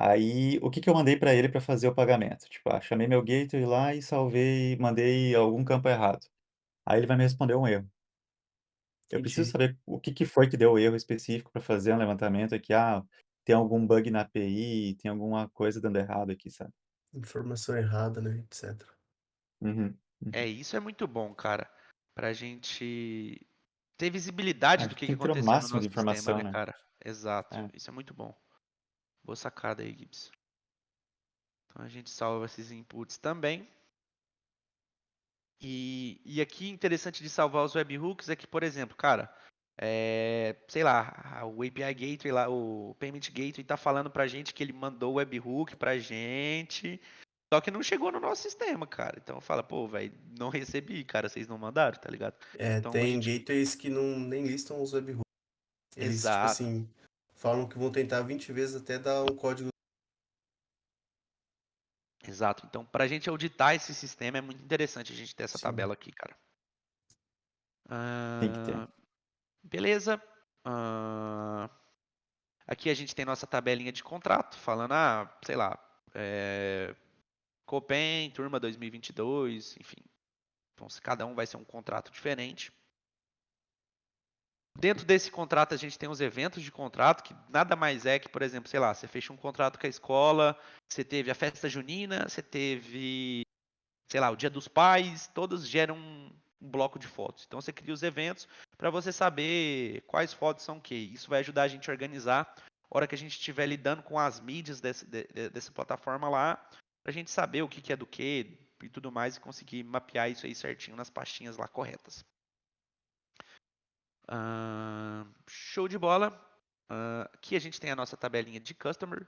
Aí, o que que eu mandei para ele para fazer o pagamento? Tipo, chamei meu gateway lá e salvei, mandei algum campo errado. Aí ele vai me responder um erro. Eu preciso Entendi. saber o que que foi que deu o erro específico para fazer um levantamento aqui. Ah, tem algum bug na API, tem alguma coisa dando errado aqui, sabe? Informação errada, né, etc. Uhum, uhum. Isso é muito bom, cara. Pra gente ter A visibilidade do gente que tem que ter o aconteceu no máximo de nosso sistema, informação, né, né? cara? Exato. É, Isso é muito bom. Boa sacada aí, Gibbs. Então a gente salva esses inputs também. E aqui interessante de salvar os webhooks é que, por exemplo, cara, sei lá, o API Gateway lá, o Payment Gateway tá falando pra gente que ele mandou o webhook pra gente, só que não chegou no nosso sistema, cara. Então fala, pô, velho, não recebi, cara, vocês não mandaram, tá ligado? Então a Tem gente. gateways que não nem listam os webhooks. Eles, tipo Exato, assim, falam que vão tentar 20 vezes até dar um código. exato. Então, pra gente auditar esse sistema é muito interessante a gente ter essa Sim. tabela aqui, cara. tem que ter. Beleza. Ah, aqui a gente tem nossa tabelinha de contrato, falando, sei lá, Copen, turma 2022, enfim. Então, cada um vai ser um contrato diferente. Dentro desse contrato, a gente tem os eventos de contrato, que nada mais é que, por exemplo, sei lá, você fechou um contrato com a escola, você teve a festa junina, você teve, sei lá, o Dia dos Pais, todos geram um bloco de fotos. Então, você cria os eventos para você saber quais fotos são o quê. Isso vai ajudar a gente a organizar a hora que a gente estiver lidando com as mídias dessa plataforma lá, para a gente saber o que, que é do que e tudo mais e conseguir mapear isso aí certinho nas pastinhas lá corretas. Show de bola. Aqui a gente tem a nossa tabelinha de customer,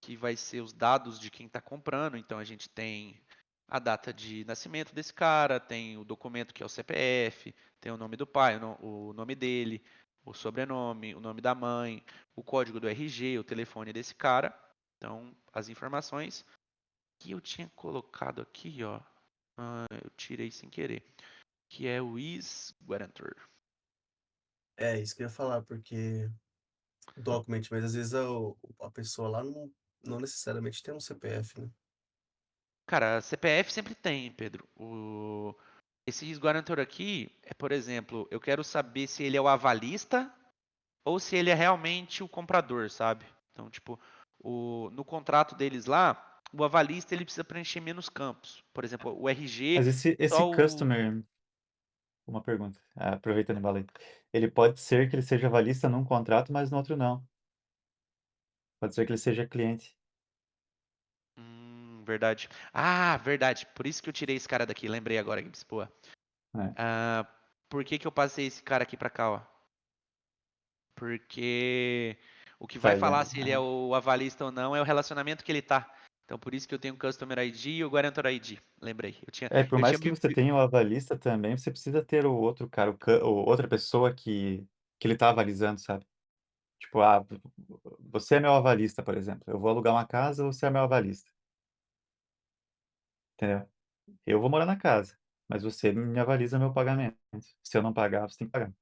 que vai ser os dados de quem está comprando. Então a gente tem a data de nascimento desse cara, tem o documento que é o CPF, tem o nome do pai, o nome dele, o sobrenome, o nome da mãe, o código do RG, o telefone desse cara. Então as informações que eu tinha colocado aqui, ó, eu tirei sem querer, que é o is guarantor. É, isso que eu ia falar, porque document, mas às vezes a pessoa lá não necessariamente tem um CPF, né? Cara, CPF sempre tem, Pedro. Esse guarantor aqui é, por exemplo, eu quero saber se ele é o avalista ou se ele é realmente o comprador, sabe? Então, tipo, no contrato deles lá, o avalista ele precisa preencher menos campos. Por exemplo, o RG, Mas esse só o. customer, uma pergunta, aproveitando e embalei. Ele pode ser que ele seja avalista num contrato, mas no outro não. Pode ser que ele seja cliente. Verdade. Verdade. Por isso que eu tirei esse cara daqui. Lembrei agora, Gibbs. Boa. É, Por que que eu passei esse cara aqui pra cá, ó? Porque o que vai tá, falar Ian. se ele é o avalista ou não é o relacionamento que ele tá. Então por isso que eu tenho o Customer ID e o Guarantor ID. Lembrei. Por Eu tinha mais que você tenha o avalista também, você precisa ter o outro cara, ou outra pessoa que ele tá avalizando, sabe? Tipo, você é meu avalista, por exemplo. Eu vou alugar uma casa, você é meu avalista, entendeu? Eu vou morar na casa, mas você me avaliza meu pagamento. Se eu não pagar, você tem que pagar.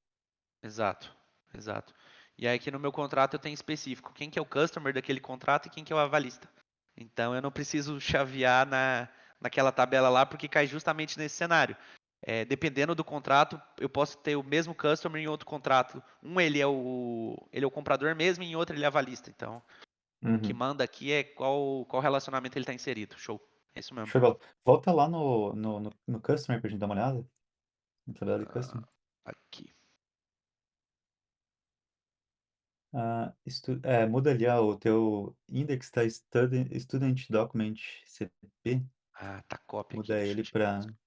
Exato, exato. E aí aqui no meu contrato eu tenho específico quem que é o customer daquele contrato e quem que é o avalista. Então eu não preciso chavear naquela tabela lá porque cai justamente nesse cenário. Dependendo do contrato, eu posso ter o mesmo customer em outro contrato. Ele é o comprador mesmo e em outro ele é avalista. Então o que Uhum. manda aqui é qual relacionamento ele está inserido. Show. É isso mesmo. Chegou. Volta lá no Customer pra gente dar uma olhada. Na tabela de Customer. Aqui. Muda ali o teu index tá Student Document CP. Tá cópia aqui, Muda deixa eu ele tirar para. isso.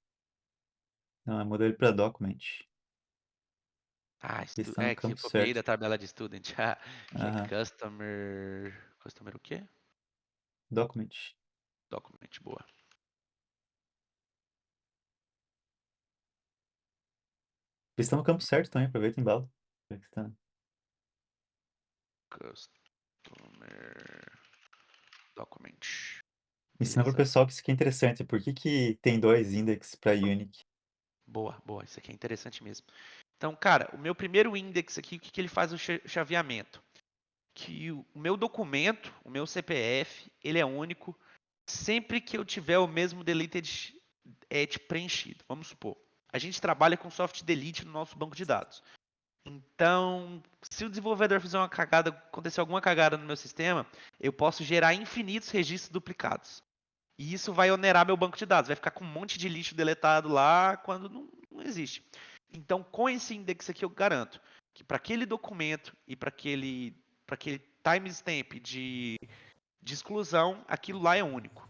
Não, muda ele para Document. Ele está no Que eu campo copiei certo. da tabela de student. Que é Aham. customer. Customer o quê? Document. Document, boa. Eles estão no campo certo também, aproveita e embala. Já que está- Customer document. Ensina pro Beleza. pessoal que isso aqui é interessante. Por que que tem dois index para Unique? Boa, boa. Isso aqui é interessante mesmo. Então, cara, o meu primeiro index aqui, o que ele faz o chaveamento? que o meu documento, o meu CPF, ele é único sempre que eu tiver o mesmo deleted at preenchido. Vamos supor, a gente trabalha com soft delete no nosso banco de dados. Então, se o desenvolvedor fizer uma cagada, acontecer alguma cagada no meu sistema, eu posso gerar infinitos registros duplicados. E isso vai onerar meu banco de dados, vai ficar com um monte de lixo deletado lá quando não existe. Então, com esse index aqui, eu garanto que para aquele documento e para aquele timestamp de exclusão, aquilo lá é único.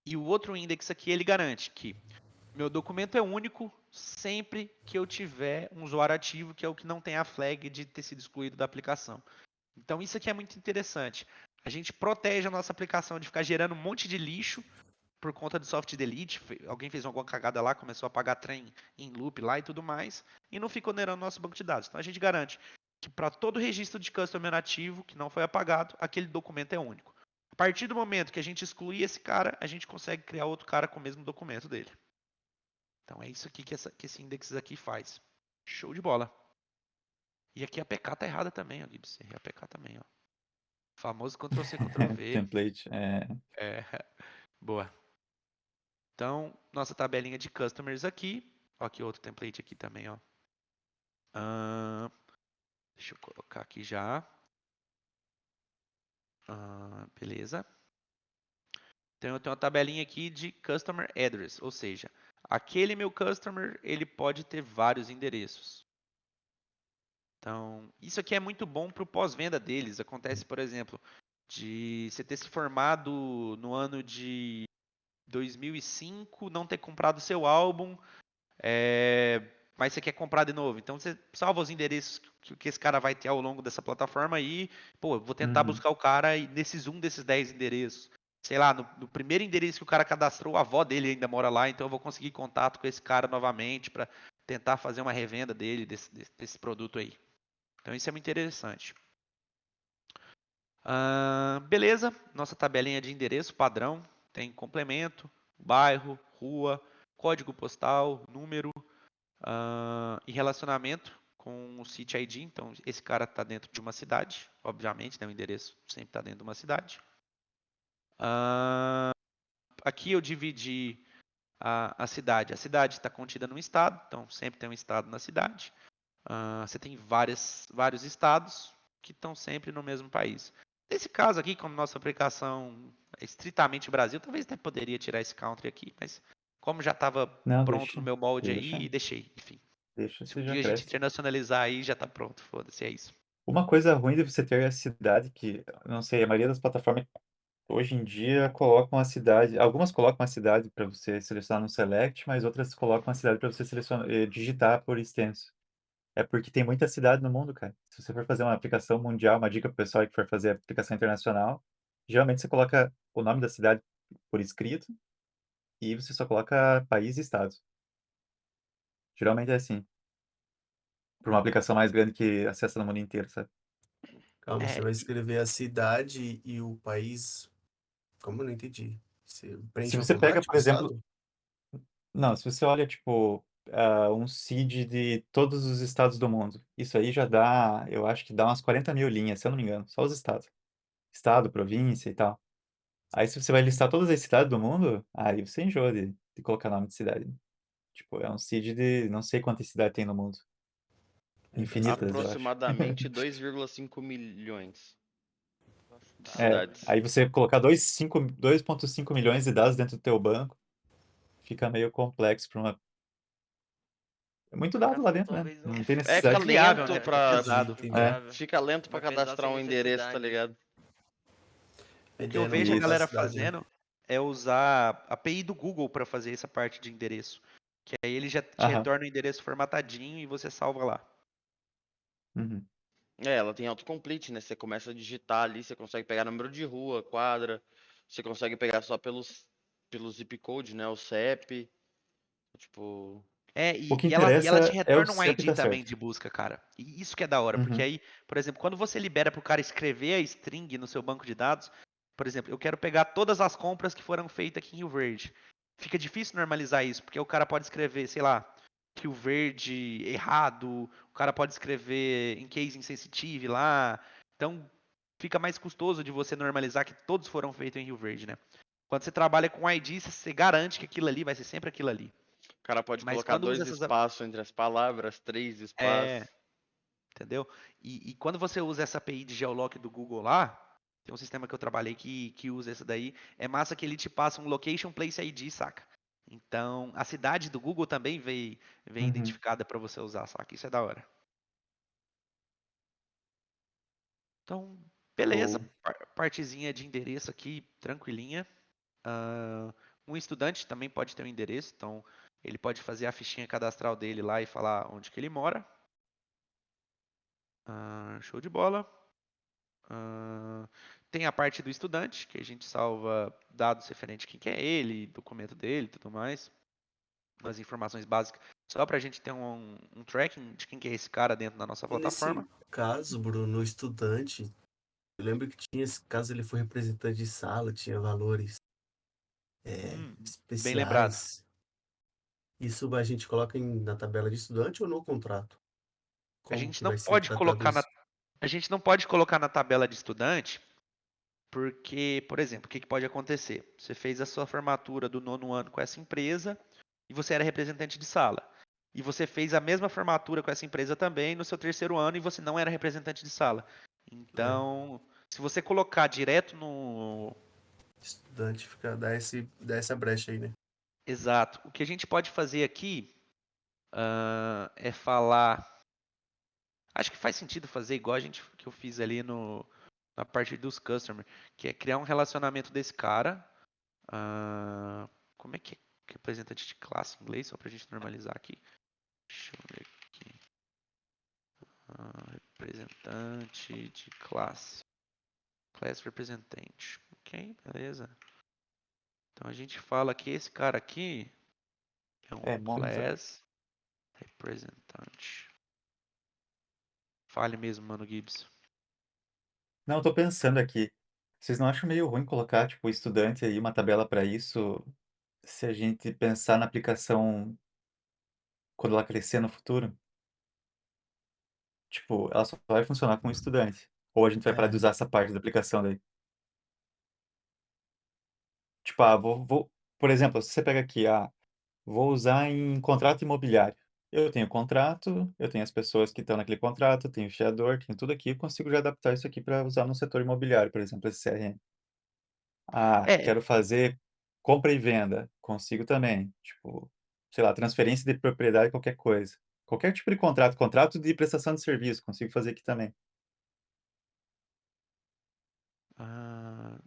E o outro index aqui, ele garante que meu documento é único sempre que eu tiver um usuário ativo, que é o que não tem a flag de ter sido excluído da aplicação. Então isso aqui é muito interessante. A gente protege a nossa aplicação de ficar gerando um monte de lixo por conta do soft delete. Alguém fez alguma cagada lá, começou a apagar trem em loop lá e tudo mais, e não fica onerando nosso banco de dados. Então a gente garante que para todo registro de customer ativo que não foi apagado, aquele documento é único. A partir do momento que a gente excluir esse cara, a gente consegue criar outro cara com o mesmo documento dele. Então é isso aqui que esse index aqui faz. Show de bola. E aqui a PK tá errada também, ó, Gibbs. Errei a PK também, ó. Famoso Ctrl+C, Ctrl+V. Template. É, boa. Então, nossa tabelinha de customers aqui. Ó, aqui outro template aqui também, ó. Deixa eu colocar aqui já. Beleza. Então eu tenho uma tabelinha aqui de customer address, ou seja, aquele meu customer, ele pode ter vários endereços. Então, isso aqui é muito bom para o pós-venda deles. Acontece, por exemplo, de você ter se formado no ano de 2005, não ter comprado seu álbum, mas você quer comprar de novo. Então, você salva os endereços que esse cara vai ter ao longo dessa plataforma aí. Pô, eu vou tentar buscar o cara nesses desses 10 endereços. Sei lá, no primeiro endereço que o cara cadastrou, a avó dele ainda mora lá, então eu vou conseguir contato com esse cara novamente para tentar fazer uma revenda dele, desse produto aí. Então isso é muito interessante. Beleza, nossa tabelinha de endereço padrão tem complemento, bairro, rua, código postal, número e relacionamento com o City ID. Então esse cara está dentro de uma cidade, obviamente, né, o endereço sempre está dentro de uma cidade. Aqui eu dividi a cidade. A cidade está contida num estado, então sempre tem um estado na cidade. Você tem vários estados que estão sempre no mesmo país. Nesse caso aqui, como nossa aplicação é estritamente Brasil, talvez até poderia tirar esse country aqui, mas como já estava pronto no meu molde aí, deixei. Enfim, se um dia a gente internacionalizar aí, já está pronto. Foda-se, é isso. Uma coisa ruim de você ter a cidade que, não sei, a maioria das plataformas hoje em dia colocam a cidade, algumas colocam a cidade para você selecionar no select, mas outras colocam a cidade para você selecionar, digitar por extenso. É porque tem muita cidade no mundo, cara. Se você for fazer uma aplicação mundial, uma dica pro pessoal que for fazer aplicação internacional, geralmente você coloca o nome da cidade por escrito e você só coloca país e estado. Geralmente é assim. Para uma aplicação mais grande que acessa no mundo inteiro, sabe? Calma, você vai escrever a cidade e o país. Como eu não entendi? Você preenche Se você pega, automático por o exemplo, estado? não, se você olha, tipo, um seed de todos os estados do mundo, isso aí já dá, eu acho que dá umas 40 mil linhas, se eu não me engano, só os estados. Estado, província e tal. Aí se você vai listar todas as cidades do mundo, aí você enjoa de colocar nome de cidade. Tipo, é um seed de não sei quantas cidades tem no mundo. Infinitas, eu acho. Aproximadamente 2,5 milhões de É, cidades. aí você colocar 2,5 milhões de dados dentro do teu banco, fica meio complexo para uma... É muito dado lá dentro, né? Talvez Não não. tem É necessidade. Viável, lento né? pra. Pesado. Entendi. Fica lento pra Vai pesar cadastrar sem um endereço, tá necessidade. ligado? A O que eu ideia é não vejo a colocar a galera cidade, né? fazendo é usar a API do Google para fazer essa parte de endereço. Que aí ele já te Aham. retorna o endereço formatadinho e você salva lá. Uhum. Ela tem autocomplete, né? Você começa a digitar ali, você consegue pegar número de rua, quadra, você consegue pegar só pelo zip code, né? O CEP. Tipo. O que E ela te interessa é o retorna um CEP ID tá também certo. de busca, cara. E isso que é da hora, porque Uhum. aí, por exemplo, quando você libera pro cara escrever a string no seu banco de dados, por exemplo, eu quero pegar todas as compras que foram feitas aqui em Rio Verde. Fica difícil normalizar isso, porque o cara pode escrever, sei lá, Rio Verde errado, o cara pode escrever em case insensitive lá. Então fica mais custoso de você normalizar que todos foram feitos em Rio Verde, né? Quando você trabalha com ID, você garante que aquilo ali vai ser sempre aquilo ali. O cara pode Mas colocar quando usa 2 essas. espaços entre as palavras, 3 É, espaços. entendeu? E quando você usa essa API de geolock do Google lá, tem um sistema que eu trabalhei que usa essa daí, é massa que ele te passa um location place ID, saca? Então, a cidade do Google também vem Uhum. identificada para você usar, saca? Isso é da hora. Então, beleza. Show. Partezinha de endereço aqui, tranquilinha. Um estudante também pode ter um endereço, então ele pode fazer a fichinha cadastral dele lá e falar onde que ele mora. Show de bola. Tem a parte do estudante, que a gente salva dados referentes a quem que é ele, documento dele e tudo mais. Umas informações básicas, só para a gente ter um tracking de quem que é esse cara dentro da nossa E nesse plataforma. caso, Bruno, o estudante, eu lembro que tinha, caso ele for representante de sala, tinha valores Bem lembrado. especiais. Isso a gente coloca na tabela de estudante ou no contrato? A Como gente que não vai ser pode tratado colocar na, isso? a gente não pode colocar na tabela de estudante, porque, por exemplo, o que pode acontecer? Você fez a sua formatura do 9º ano com essa empresa e você era representante de sala. E você fez a mesma formatura com essa empresa também no seu 3º ano e você não era representante de sala. Então, se você colocar direto no. Estudante fica, dá essa brecha aí, né? Exato. O que a gente pode fazer aqui é falar. Acho que faz sentido fazer igual que eu fiz ali na parte dos customers, que é criar um relacionamento desse cara. Como é que é representante de classe em inglês? Só pra gente normalizar aqui. Deixa eu ver aqui. Representante de classe. Class representante. Ok, beleza. Então a gente fala que esse cara aqui é um Monza. class representante. Fale mesmo, mano Gibbs. Não, eu tô pensando aqui. Vocês não acham meio ruim colocar, tipo, o estudante aí, uma tabela para isso, se a gente pensar na aplicação quando ela crescer no futuro? Tipo, ela só vai funcionar com o estudante. Ou a gente vai parar de É, usar essa parte da aplicação daí? Tipo, por exemplo, se você pega aqui, vou usar em contrato imobiliário. Eu tenho contrato, eu tenho as pessoas que estão naquele contrato, eu tenho o fiador, tenho tudo aqui, eu consigo já adaptar isso aqui para usar no setor imobiliário, por exemplo, esse CRM. É, Quero fazer compra e venda, consigo também. Tipo, sei lá, transferência de propriedade, qualquer coisa. Qualquer tipo de contrato, contrato de prestação de serviço, consigo fazer aqui também. ah,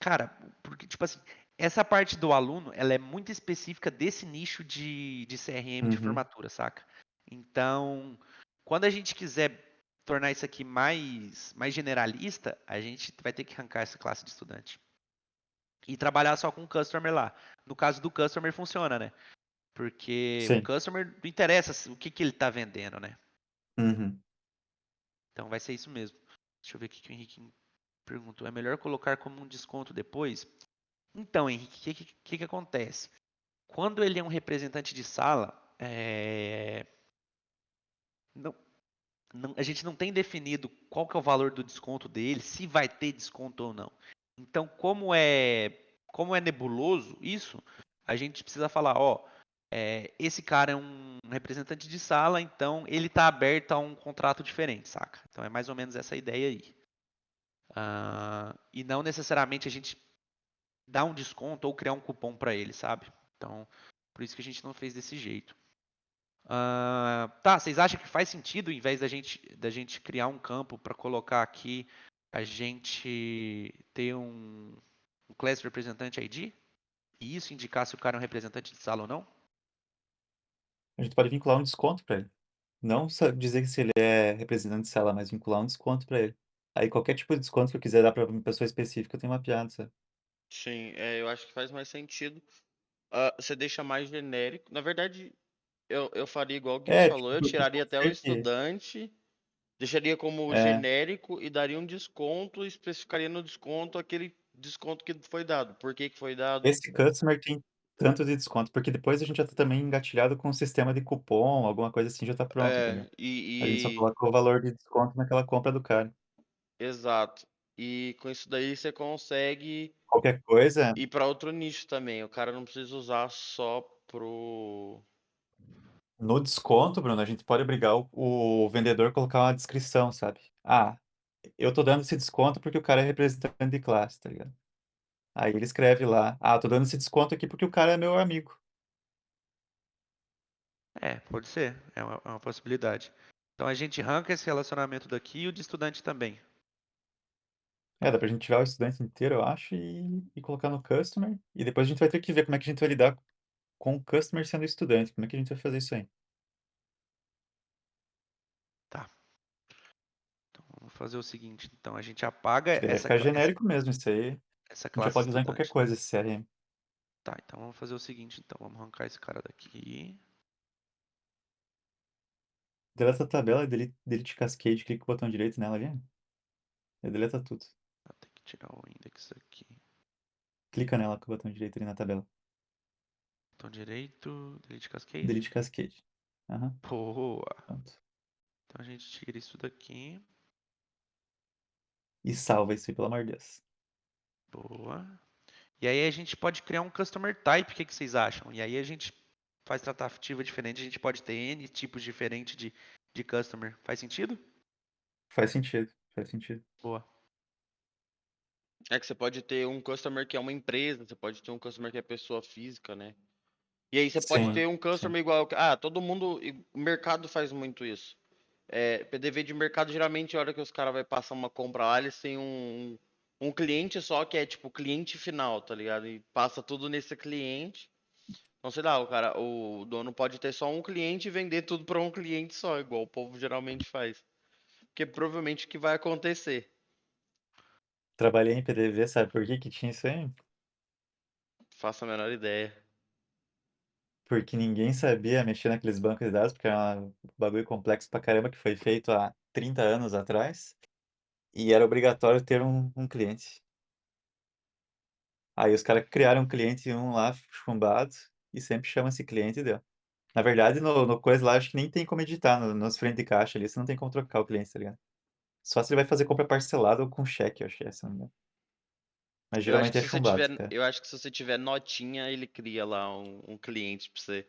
cara, porque, tipo assim, essa parte do aluno, ela é muito específica desse nicho de CRM de Uhum. formatura, saca? Então, quando a gente quiser tornar isso aqui mais generalista, a gente vai ter que arrancar essa classe de estudante. E trabalhar só com o customer lá. No caso do customer, funciona, né? Porque o Sim. customer não interessa o que ele tá vendendo, né? Uhum. Então vai ser isso mesmo. Deixa eu ver o que o Henrique perguntou. É melhor colocar como um desconto depois? Então, Henrique, o que acontece? Quando ele é um representante de sala, não- a gente não tem definido qual que é o valor do desconto dele, se vai ter desconto ou não. Então, como é nebuloso isso, a gente precisa falar, ó, esse cara é um representante de sala, então ele está aberto a um contrato diferente, saca? Então é mais ou menos essa ideia aí. E não necessariamente a gente dar um desconto ou criar um cupom para ele, sabe? Então, por isso que a gente não fez desse jeito. Tá, vocês acham que faz sentido, em vez da gente criar um campo para colocar aqui, a gente ter um Class Representante ID? E isso indicar se o cara é um representante de sala ou não? A gente pode vincular um desconto para ele. Não só dizer que se ele é representante de sala, mas vincular um desconto para ele. Aí qualquer tipo de desconto que eu quiser dar para uma pessoa específica, eu tenho mapeado, sabe? Sim, eu acho que faz mais sentido. Você deixa mais genérico. Na verdade, eu faria igual o Gibbs falou, eu Tipo, tiraria até o dizer que... estudante, deixaria como É, genérico e daria um desconto e especificaria no desconto aquele desconto que foi dado. Por que que foi dado? esse customer tem tanto de desconto, porque depois a gente já tá também engatilhado com o sistema de cupom, alguma coisa assim já tá pronto, entendeu? É, A gente só coloca o valor de desconto naquela compra do cara. exato. E com isso daí você consegue Qualquer coisa, ir para outro nicho também. O cara não precisa usar só pro. no desconto, Bruno, a gente pode obrigar o vendedor a colocar uma descrição, sabe? Ah, eu tô dando esse desconto porque o cara é representante de classe, tá ligado? Aí ele escreve lá, ah, tô dando esse desconto aqui porque o cara é meu amigo. Pode ser. É uma possibilidade. Então a gente arranca esse relacionamento daqui e o de estudante também. Dá pra gente tirar o estudante inteiro, eu acho, e colocar no customer. E depois a gente vai ter que ver como é que a gente vai lidar com o customer sendo estudante. Como é que a gente vai fazer isso aí? Tá. Então vamos fazer o seguinte. Então a gente apaga Que daí vai ficar genérico mesmo, isso aí. essa A gente já classe pode usar em qualquer estudante, né? coisa esse CRM. Tá, então vamos fazer o seguinte. Então vamos arrancar esse cara daqui. Deleta a tabela, delete cascade, clica com o botão direito nela ali. E deleta tudo. Tá, tem que tirar o index aqui. Clica nela com o botão direito ali na tabela. Botão direito, delete cascade. Delete cascade. Aham, Boa. pronto. Então a gente tira isso daqui. E salva isso aí, pelo amor de Deus. Boa. E aí a gente pode criar um customer type, o que vocês acham? E aí a gente faz tratativa diferente, a gente pode ter N tipos diferentes de customer. Faz sentido? Faz sentido, faz sentido. Boa. É que você pode ter um customer que é uma empresa, você pode ter um customer que é pessoa física, né? E aí você pode Sim, ter um sim. customer igual. Ah, todo mundo. O mercado faz muito isso. PDV de mercado, geralmente, a hora que os caras vão passar uma compra lá, eles têm um cliente só que é tipo cliente final, tá ligado? E passa tudo nesse cliente. Então, sei lá, o dono pode ter só um cliente e vender tudo para um cliente só, igual o povo geralmente faz. Porque provavelmente o que vai acontecer. Trabalhei em PDV, sabe por que que tinha isso aí? Faço a menor ideia. Porque ninguém sabia mexer naqueles bancos de dados, porque era um bagulho complexo pra caramba que foi feito há 30 anos atrás. E era obrigatório ter um cliente. Aí os caras criaram um cliente um lá chumbado e sempre chama esse cliente e deu. Na verdade, no coisa lá, acho que nem tem como editar nos frente de caixa ali, você não tem como trocar o cliente, tá ligado? Só se ele vai fazer compra parcelada ou com cheque, eu acho que é, se não me engano. Mas Eu acho que geralmente é se você chumbado, tiver, cara. eu acho que se você tiver notinha, ele cria lá um cliente pra você.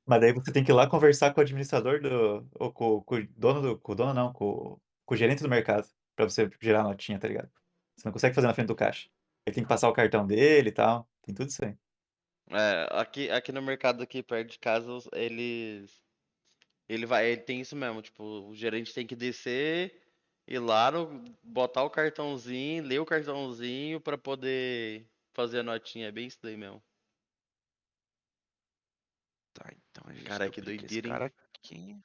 Mas daí você tem que ir lá conversar com o administrador ou com o dono com o dono não, com o gerente do mercado, pra você gerar a notinha, tá ligado? Você não consegue fazer na frente do caixa. Ele tem que passar o cartão dele e tal. Tem tudo isso aí. Aqui no mercado aqui perto de casa, ele tem isso mesmo, tipo, o gerente tem que descer, ir lá botar o cartãozinho, ler o cartãozinho pra poder fazer a notinha, é bem isso daí mesmo. Tá, então a gente Cara, que duplica esse doideira, hein? cara aqui.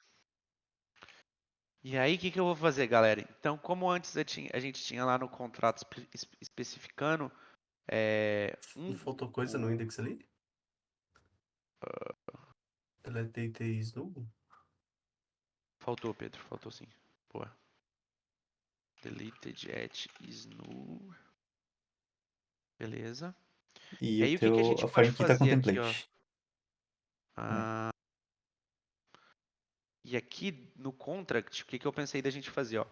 E aí, o que eu vou fazer, galera? Então, como antes a gente tinha lá no contrato especificando Não faltou coisa no index ali? Deletei snoop. Faltou, Pedro, faltou sim. Boa. Deleted at snu. Beleza. E E aí, o que a gente a pode form key tá com fazer aqui, ó? template também. Ah, e aqui no contract, o que eu pensei da gente fazer, ó?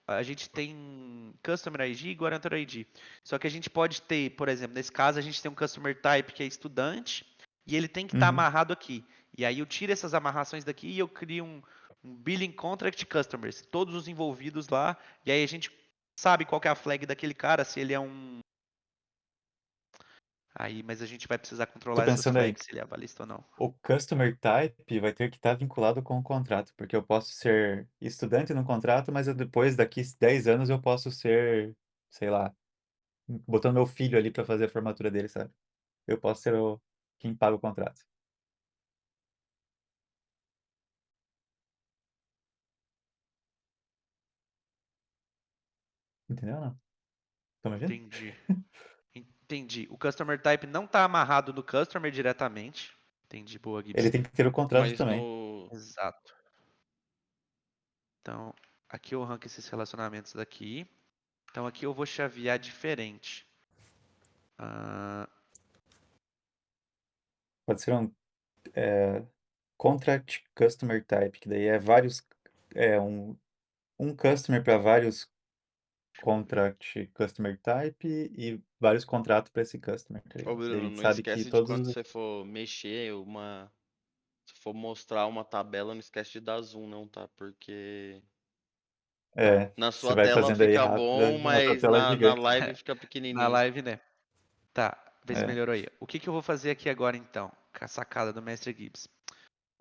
A gente tem Customer ID e Guarantor ID. Só que a gente pode ter, por exemplo, nesse caso, a gente tem um Customer Type que é estudante e ele tem que estar Uhum. amarrado aqui. E aí eu tiro essas amarrações daqui e eu crio um Billing Contract Customers, todos os envolvidos lá. E aí a gente sabe qual que é a flag daquele cara, se ele é um. Aí, mas a gente vai precisar Tô controlar essas pensando aí. flags, se ele é avalista ou não. O customer type vai ter que estar vinculado com o contrato, porque eu posso ser estudante no contrato, mas depois, daqui 10 anos, eu posso ser, sei lá, botando meu filho ali pra fazer a formatura dele, sabe? Eu posso ser quem paga o contrato. Entendeu ou não? Tá me ouvindo? Entendi. Entendi. O Customer Type não está amarrado no Customer diretamente. Entendi, boa, Ele Gibbs. tem que ter o contrato Mas também. no. Exato. Então, aqui eu arranco esses relacionamentos daqui. Então, aqui eu vou chavear diferente. Ah, Pode ser um Contract Customer Type, que daí é vários, um customer para vários Deixa eu ver. Contract Customer Type e vários contratos para esse customer, tá Ô, ligado? Daí a Bruno, gente não sabe que esquece de todos quando os. você for mexer se for mostrar uma tabela, não esquece de dar zoom, não, tá? Porque na Você sua vai tela fazendo aí fica rápido, bom, a tua mas tela é na gigante. live fica Na pequenininho. live, né? Tá, vê se É. melhorou aí. O que que eu vou fazer aqui agora então? Com a sacada do Mestre Gibbs.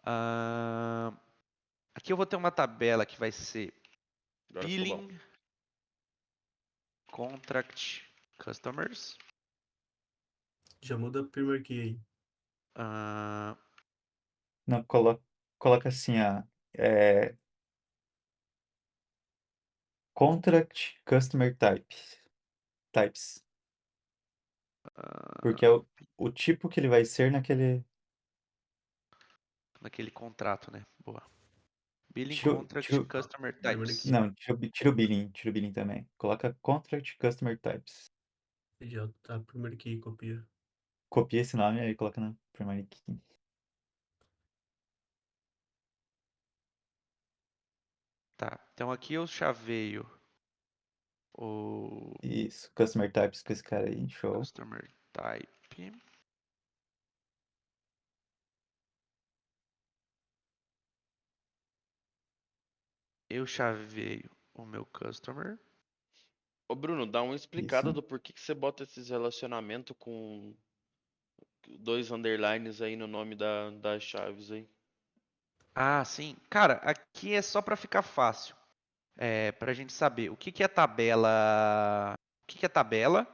Ahn, Aqui eu vou ter uma tabela que vai ser Agora ficou bom. Billing Contract Customers. Já muda primeiro key aí. Ahn, Não, coloca assim, é, Contract Customer Types. Porque é o tipo que ele vai ser naquele. Naquele contrato, né? Boa. Billing Tira, Contract tira, Customer Primeiro Types. key. não, tira o billing também. Coloca Contract Customer Types. Já tá primeiro key, copia. Copia esse nome e coloca na primeira key. Tá, então aqui eu chaveio o Isso, Customer Types com esse cara aí, show. Customer Type. Eu chaveio o meu Customer. Ô, Bruno, dá uma explicada Isso. do porquê que você bota esses relacionamentos com 2 underlines aí no nome das chaves aí. Ah, sim. Cara, aqui é só para ficar fácil. Para a gente saber o que que é tabela. O que que é tabela?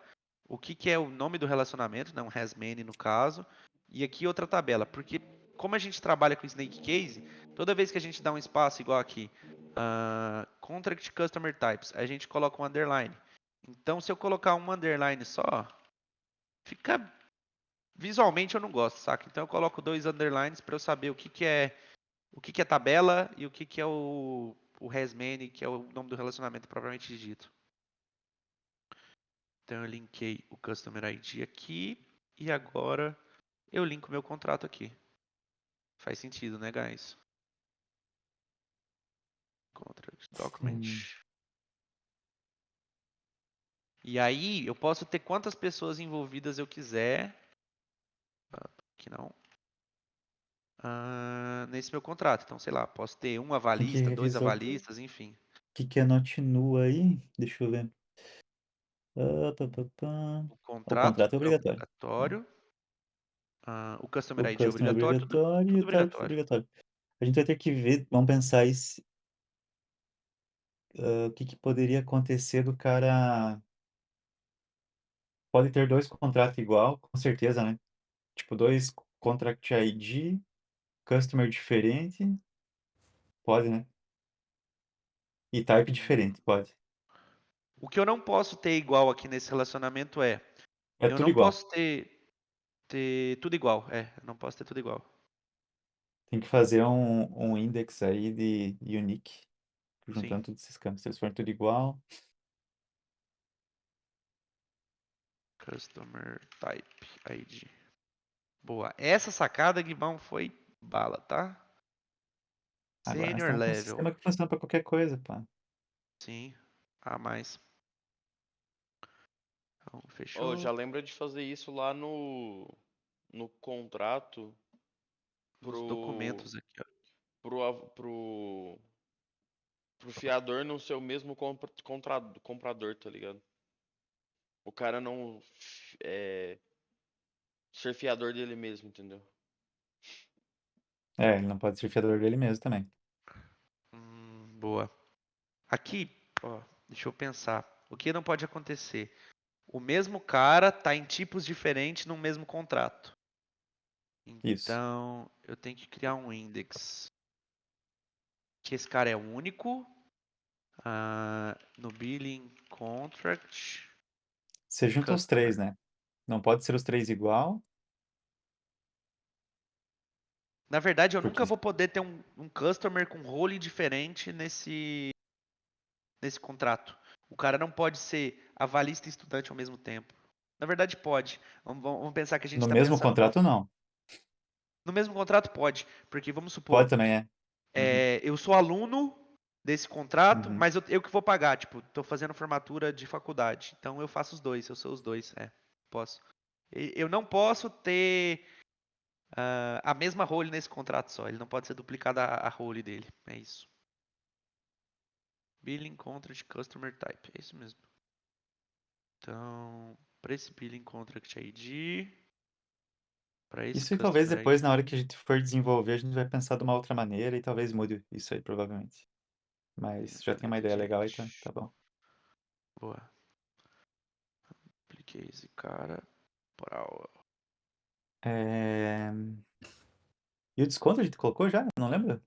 O que que é o nome do relacionamento, né? Um has many no caso. E aqui outra tabela. Porque como a gente trabalha com Snake Case, toda vez que a gente dá um espaço igual aqui, Contract Customer Types, a gente coloca um underline. Então, se eu colocar um underline só, fica. Visualmente eu não gosto, saca? Então eu coloco 2 underlines para eu saber o que que é tabela e o que que é o has many, que é o nome do relacionamento propriamente dito. Então eu linkei o Customer ID aqui e agora eu linko meu contrato aqui. Faz sentido, né, guys? Contract Document. Sim. E aí eu posso ter quantas pessoas envolvidas eu quiser. Aqui não. Nesse meu contrato. Então, sei lá, posso ter um Tem que avalista, 2 revisar avalistas, enfim. o que é Not Nu aí. Deixa eu ver. O O contrato contrato é é obrigatório. obrigatório. O Customer O ID é custom é obrigatório, tudo, obrigatório e tudo o type é obrigatório. obrigatório. A gente vai ter que ver, vamos pensar aí o que poderia acontecer do cara. Pode ter 2 contratos igual, com certeza, né? Tipo, 2 contract ID, customer diferente, pode, né? E type diferente, pode. O que eu não posso ter igual aqui nesse relacionamento É eu tudo não igual. posso ter tudo igual. Eu não posso ter tudo igual. Tem que fazer um index aí de unique, Sim. juntando todos esses campos. Se eles forem tudo igual, Customer Type ID. Boa. Essa sacada, Guibão, foi bala, tá? agora nós Senior estamos com um level. sistema que funciona para qualquer coisa, pá. Sim. A mais. Então, Ô, fechou. já lembra de fazer isso lá no contrato Nos pro, documentos aqui, ó. pro, av- pro, pro fiador não ser o mesmo comprador, tá ligado? O cara não ser fiador dele mesmo, entendeu? É, ele não pode ser fiador dele mesmo também. Boa. Aqui, ó, deixa eu pensar. O que não pode acontecer? O mesmo cara tá em tipos diferentes no mesmo contrato. Isso. Então, eu tenho que criar um index. Que esse cara é único. No billing contract Você junta os customer. três, né? Não pode ser os três igual, Na verdade, eu porque nunca vou poder ter um customer com role diferente nesse contrato. O cara não pode ser avalista e estudante ao mesmo tempo. Na verdade, pode. Vamos pensar que a gente no está mesmo pensando no. contrato não. No mesmo contrato pode, porque vamos supor, Pode também, é. eu sou aluno desse contrato, Uhum. mas eu que vou pagar, tipo, tô fazendo formatura de faculdade, então eu faço os dois, eu sou os dois, posso. Eu não posso ter a mesma role nesse contrato só, ele não pode ser duplicada a role dele, é isso. Billing Contract Customer Type, é isso mesmo. Então, para esse Billing Contract ID, para esse Isso aí talvez Customer depois, na hora ID, que a gente for desenvolver, a gente vai pensar de uma outra maneira e talvez mude isso aí, provavelmente. Mas já tem uma ideia legal aí, tá bom. boa. Apliquei esse cara para É... E o desconto a gente colocou já? Não lembro?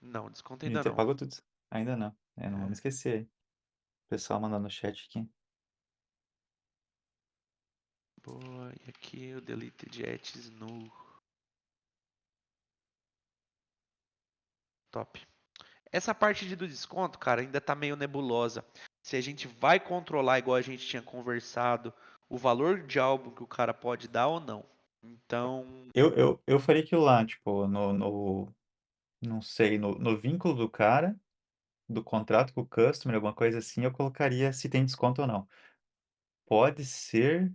Não, desconto A ainda gente não. pagou tudo. Ainda não. Não vamos É, esquecer aí. O pessoal mandando no chat aqui. boa. E aqui o Deleted Edges no top. Essa parte do desconto, cara, ainda tá meio nebulosa. Se a gente vai controlar, igual a gente tinha conversado, o valor de álbum que o cara pode dar ou não. Então, Eu faria aquilo lá, tipo, não sei, no vínculo do cara, do contrato com o customer, alguma coisa assim, eu colocaria se tem desconto ou não. Pode ser,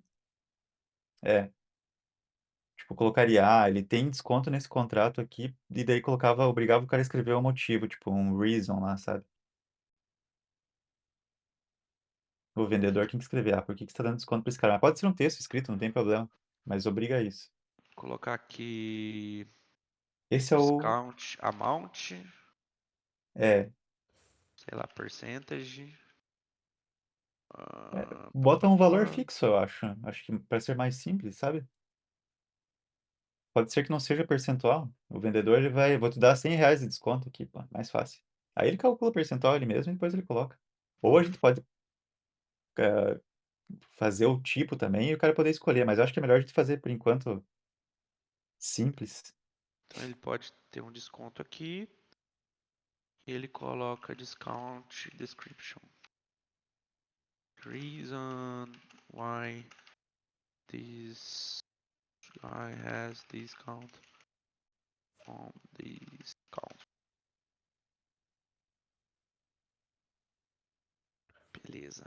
é, tipo, colocaria, ele tem desconto nesse contrato aqui, e daí obrigava o cara a escrever o motivo, tipo, um reason lá, sabe? O vendedor tem que escrever, por que que você tá dando desconto pra esse cara? Mas pode ser um texto escrito, não tem problema, mas obriga a isso. colocar aqui Esse é o, discount amount, é, sei lá, percentage. Pá, bota pá, um valor pá. fixo, eu acho. Acho que para ser mais simples, sabe? Pode ser que não seja percentual. O vendedor, vou te dar R$ 100 de desconto aqui, pô, mais fácil. Aí ele calcula o percentual ele mesmo e depois ele coloca. Ou a gente pode eh, fazer o tipo também e o cara poder escolher, mas eu acho que é melhor a gente fazer por enquanto simples. Então ele pode ter um desconto aqui. E ele coloca discount description. Reason why this guy has discount on discount. Beleza.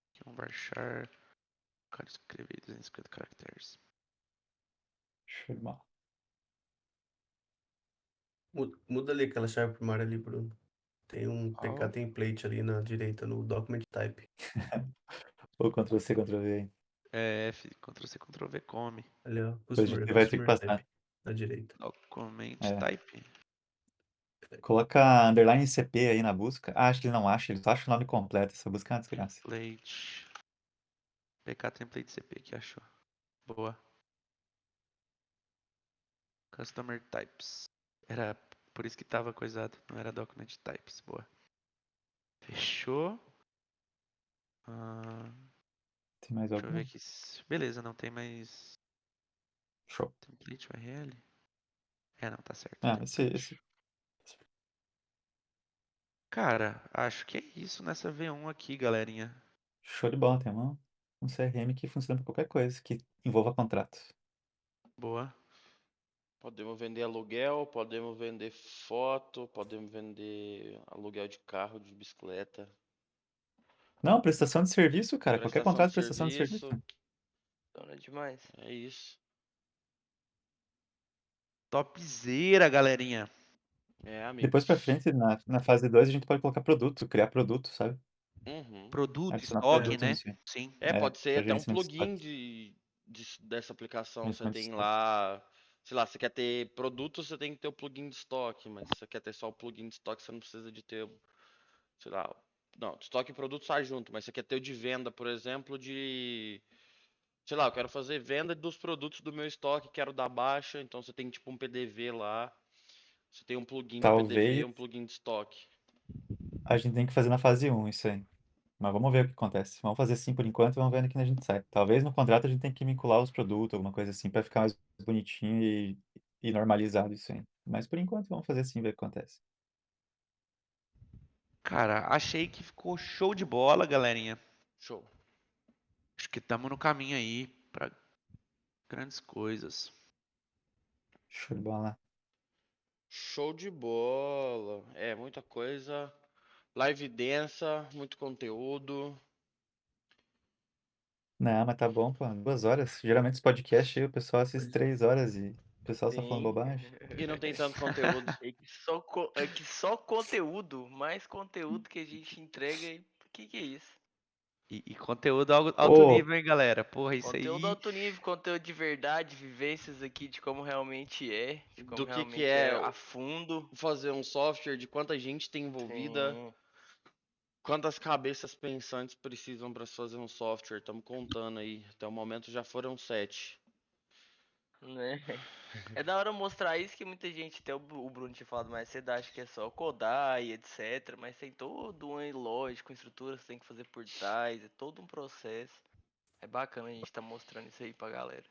Aqui vamos baixar. Cara, escrever 250 caracteres. Show de bola. Muda ali aquela chave primária ali, Bruno. Tem um PK Qual? template ali na direita, no document type. Ou Ctrl+C, Ctrl+V aí. F, Ctrl+C, Ctrl+V, come. Ali, ó. Depois a Customer, gente vai ter que customer passar. type. Na direita. Document É. type. Coloca underline CP aí na busca. Acho que ele não acha, ele só acha o nome completo. Essa busca é uma desgraça. Template. PK template CP que achou. Boa. Customer types. Era por isso que tava coisado. Não era document types. Boa. Fechou. Tem mais Deixa eu ver algum? aqui. Beleza, não tem mais Show. template URL. Não, tá certo. Ah, Template. Cara, acho que é isso nessa V1 aqui, galerinha. Show de bola, tem um CRM que funciona para qualquer coisa que envolva contrato. Boa. Podemos vender aluguel, podemos vender foto, podemos vender aluguel de carro, de bicicleta, Não, prestação de serviço, cara. Qualquer prestação contrato de de prestação de serviço. serviço. Então não é demais. É isso. Topzera, galerinha. Depois pra Amigos. frente, na fase 2, a gente pode colocar produto, criar produto, sabe? Uhum. Produto, Adicionar estoque, produto né? nisso aí. Sim. Pode ser Pra até um gerenciamento de plugin estoque. dessa aplicação. Você Gerenciamento de tem estoque. lá, sei lá, você quer ter produto, você tem que ter o plugin de estoque, mas se você quer ter só o plugin de estoque, você não precisa de ter, sei lá, não, estoque e produto sai junto, mas você quer ter o de venda, por exemplo, sei lá, eu quero fazer venda dos produtos do meu estoque, quero dar baixa, então você tem tipo um PDV lá, você tem um plugin de PDV, Talvez um plugin de estoque. a gente tenha que fazer na fase 1 isso aí. Mas vamos ver o que acontece. Vamos fazer assim por enquanto e vamos ver no que a gente sai. Talvez no contrato a gente tenha que vincular os produtos, alguma coisa assim, pra ficar mais bonitinho e normalizado isso aí. Mas por enquanto vamos fazer assim e ver o que acontece. Cara, achei que ficou show de bola, galerinha. Show. Acho que estamos no caminho aí pra grandes coisas. Show de bola. Show de bola. É, muita coisa. Live densa, muito conteúdo. Não, mas tá bom, pô. 2 horas. Geralmente os podcasts aí o pessoal assiste 3 horas e o pessoal só falando Sim. bobagem. E não tem tanto conteúdo. É que só conteúdo, mais conteúdo que a gente entrega e que é isso? E conteúdo alto Ô, nível, hein, galera? Porra, isso Conteúdo aí. alto nível, conteúdo de verdade, vivências aqui de como realmente é, de como Do que realmente é é a fundo. fazer um software, de quanta gente tem envolvida, Sim, quantas cabeças pensantes precisam para fazer um software. Estamos contando aí. Até o momento já foram 7. né? É da hora mostrar isso que muita gente, até o Bruno tinha falado mais cedo, acha que é só codar e etc. Mas tem todo uma lógica, uma estrutura que você tem que fazer por trás, é todo um processo. É bacana a gente tá mostrando isso aí pra galera.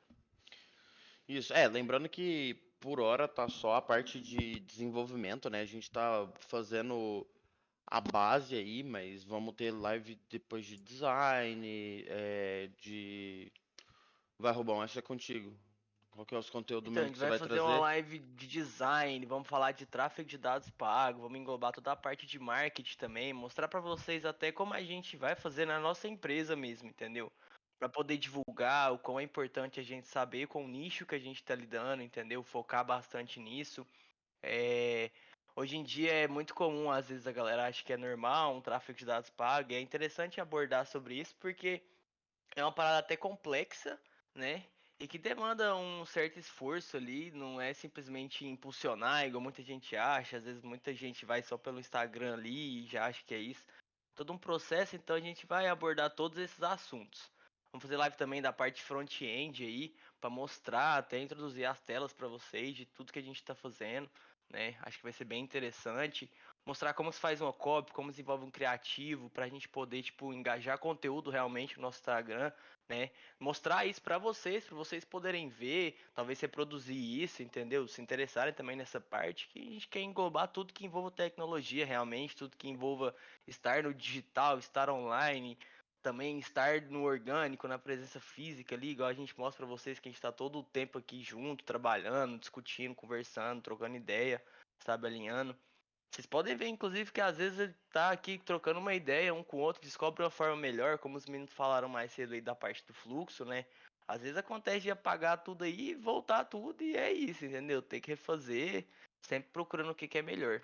Isso, lembrando que por hora tá só a parte de desenvolvimento, né? A gente tá fazendo a base aí, mas vamos ter live depois de design, Vai, Rubão, essa é contigo. Qual que é os conteúdos Então, a mesmo que gente você vai vai fazer uma trazer? live de design, vamos falar de tráfego de dados pago, vamos englobar toda a parte de marketing também, mostrar pra vocês até como a gente vai fazer na nossa empresa mesmo, entendeu? Pra poder divulgar o quão é importante a gente saber com o nicho que a gente tá lidando, entendeu? Focar bastante nisso. É, Hoje em dia é muito comum, às vezes a galera acha que é normal um tráfego de dados pago, e é interessante abordar sobre isso porque é uma parada até complexa, né? E que demanda um certo esforço ali, não é simplesmente impulsionar, igual muita gente acha. Às vezes muita gente vai só pelo Instagram ali e já acha que é isso. Todo um processo, então a gente vai abordar todos esses assuntos. Vamos fazer live também da parte front-end aí, para mostrar, até introduzir as telas para vocês de tudo que a gente está fazendo, né? Acho que vai ser bem interessante. Mostrar como se faz uma copy, como desenvolve um criativo, para a gente poder, tipo, engajar conteúdo realmente no nosso Instagram, né? Mostrar isso para vocês poderem ver, talvez reproduzir isso, entendeu? Se interessarem também nessa parte, que a gente quer englobar tudo que envolva tecnologia realmente, tudo que envolva estar no digital, estar online, também estar no orgânico, na presença física ali, igual a gente mostra para vocês que a gente está todo o tempo aqui junto, trabalhando, discutindo, conversando, trocando ideia, sabe, alinhando. Vocês podem ver, inclusive, que às vezes ele tá aqui trocando uma ideia um com o outro, descobre uma forma melhor, como os meninos falaram mais cedo aí da parte do fluxo, né? Às vezes acontece de apagar tudo aí e voltar tudo, e é isso, entendeu? Tem que refazer, sempre procurando o que que é melhor.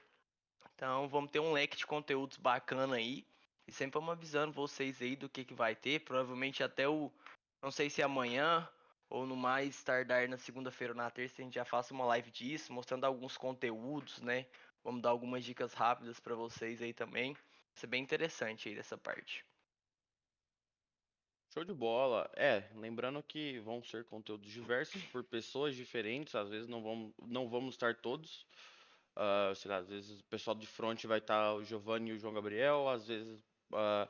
Então vamos ter um leque de conteúdos bacana aí, e sempre vamos avisando vocês aí do que vai ter, provavelmente até não sei se é amanhã, ou no mais tardar na segunda-feira ou na terça, a gente já faça uma live disso, mostrando alguns conteúdos, né? Vamos dar algumas dicas rápidas para vocês aí também. Vai ser bem interessante aí dessa parte. Show de bola. Lembrando que vão ser conteúdos diversos por pessoas diferentes, às vezes não vamos estar todos. Sei lá, às vezes o pessoal de front vai estar o Giovanni e o João Gabriel, às vezes ah,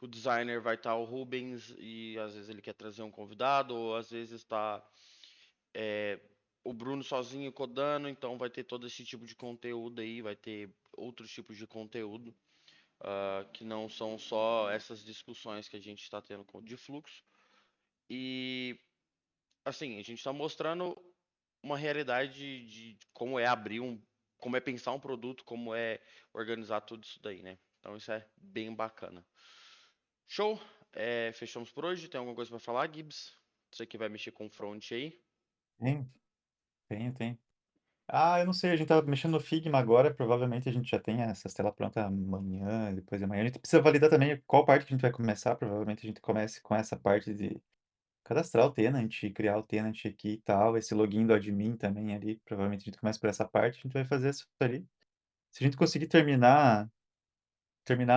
o designer vai estar o Rubens e às vezes ele quer trazer um convidado, ou às vezes está o Bruno sozinho codando, então vai ter todo esse tipo de conteúdo aí, vai ter outros tipos de conteúdo que não são só essas discussões que a gente está tendo de fluxo. E assim, a gente está mostrando uma realidade de como é como é pensar um produto, como é organizar tudo isso daí, né? Então isso é bem bacana. Show! Fechamos por hoje. Tem alguma coisa para falar, Gibbs? Você que vai mexer com front aí. Tem. Ah, eu não sei, a gente tá mexendo no Figma agora, provavelmente a gente já tem essas telas prontas amanhã, depois de amanhã. A gente precisa validar também qual parte que a gente vai começar, provavelmente a gente comece com essa parte de cadastrar o tenant, criar o tenant aqui e tal, esse login do admin também ali, provavelmente a gente começa por essa parte, a gente vai fazer isso ali. Se a gente conseguir terminar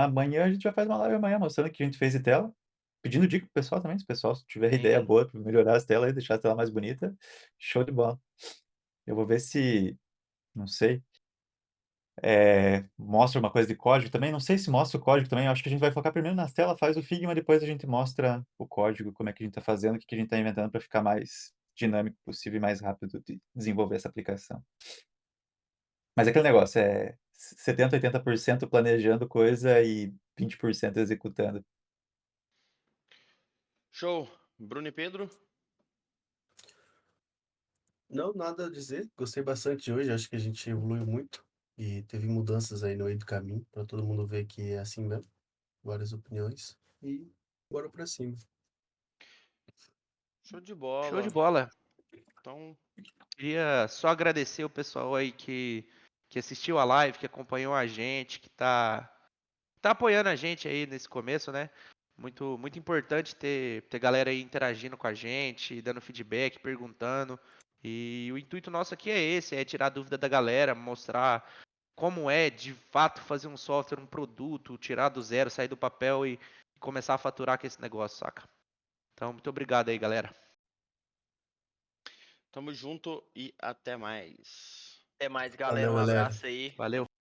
amanhã, a gente já faz uma live amanhã mostrando o que a gente fez de tela, pedindo dica pro pessoal também, se o pessoal tiver ideia Sim. boa para melhorar as telas e deixar a tela mais bonita, show de bola. Eu vou ver se, não sei, mostra uma coisa de código também. Não sei se mostra o código também. Eu acho que a gente vai focar primeiro nas telas, faz o Figma, depois a gente mostra o código, como é que a gente está fazendo, o que que a gente está inventando para ficar mais dinâmico possível e mais rápido de desenvolver essa aplicação. Mas aquele negócio 70, 80% planejando coisa e 20% executando. Show! Bruno e Pedro? Não, nada a dizer. Gostei bastante de hoje. Acho que a gente evoluiu muito e teve mudanças aí no meio do caminho para todo mundo ver que é assim mesmo. Várias opiniões e bora pra cima. Show de Show de bola. bola. Então, Queria só agradecer o pessoal aí que assistiu a live, que acompanhou a gente, que tá apoiando a gente aí nesse começo, né? Muito importante ter galera aí interagindo com a gente, dando feedback, perguntando. E o intuito nosso aqui é esse, é tirar a dúvida da galera, mostrar como é de fato fazer um software, um produto, tirar do zero, sair do papel e começar a faturar com esse negócio, saca? Então, muito obrigado aí, galera. tamo junto e até mais. Até mais, galera. Valeu, Um galera. abraço aí. Valeu.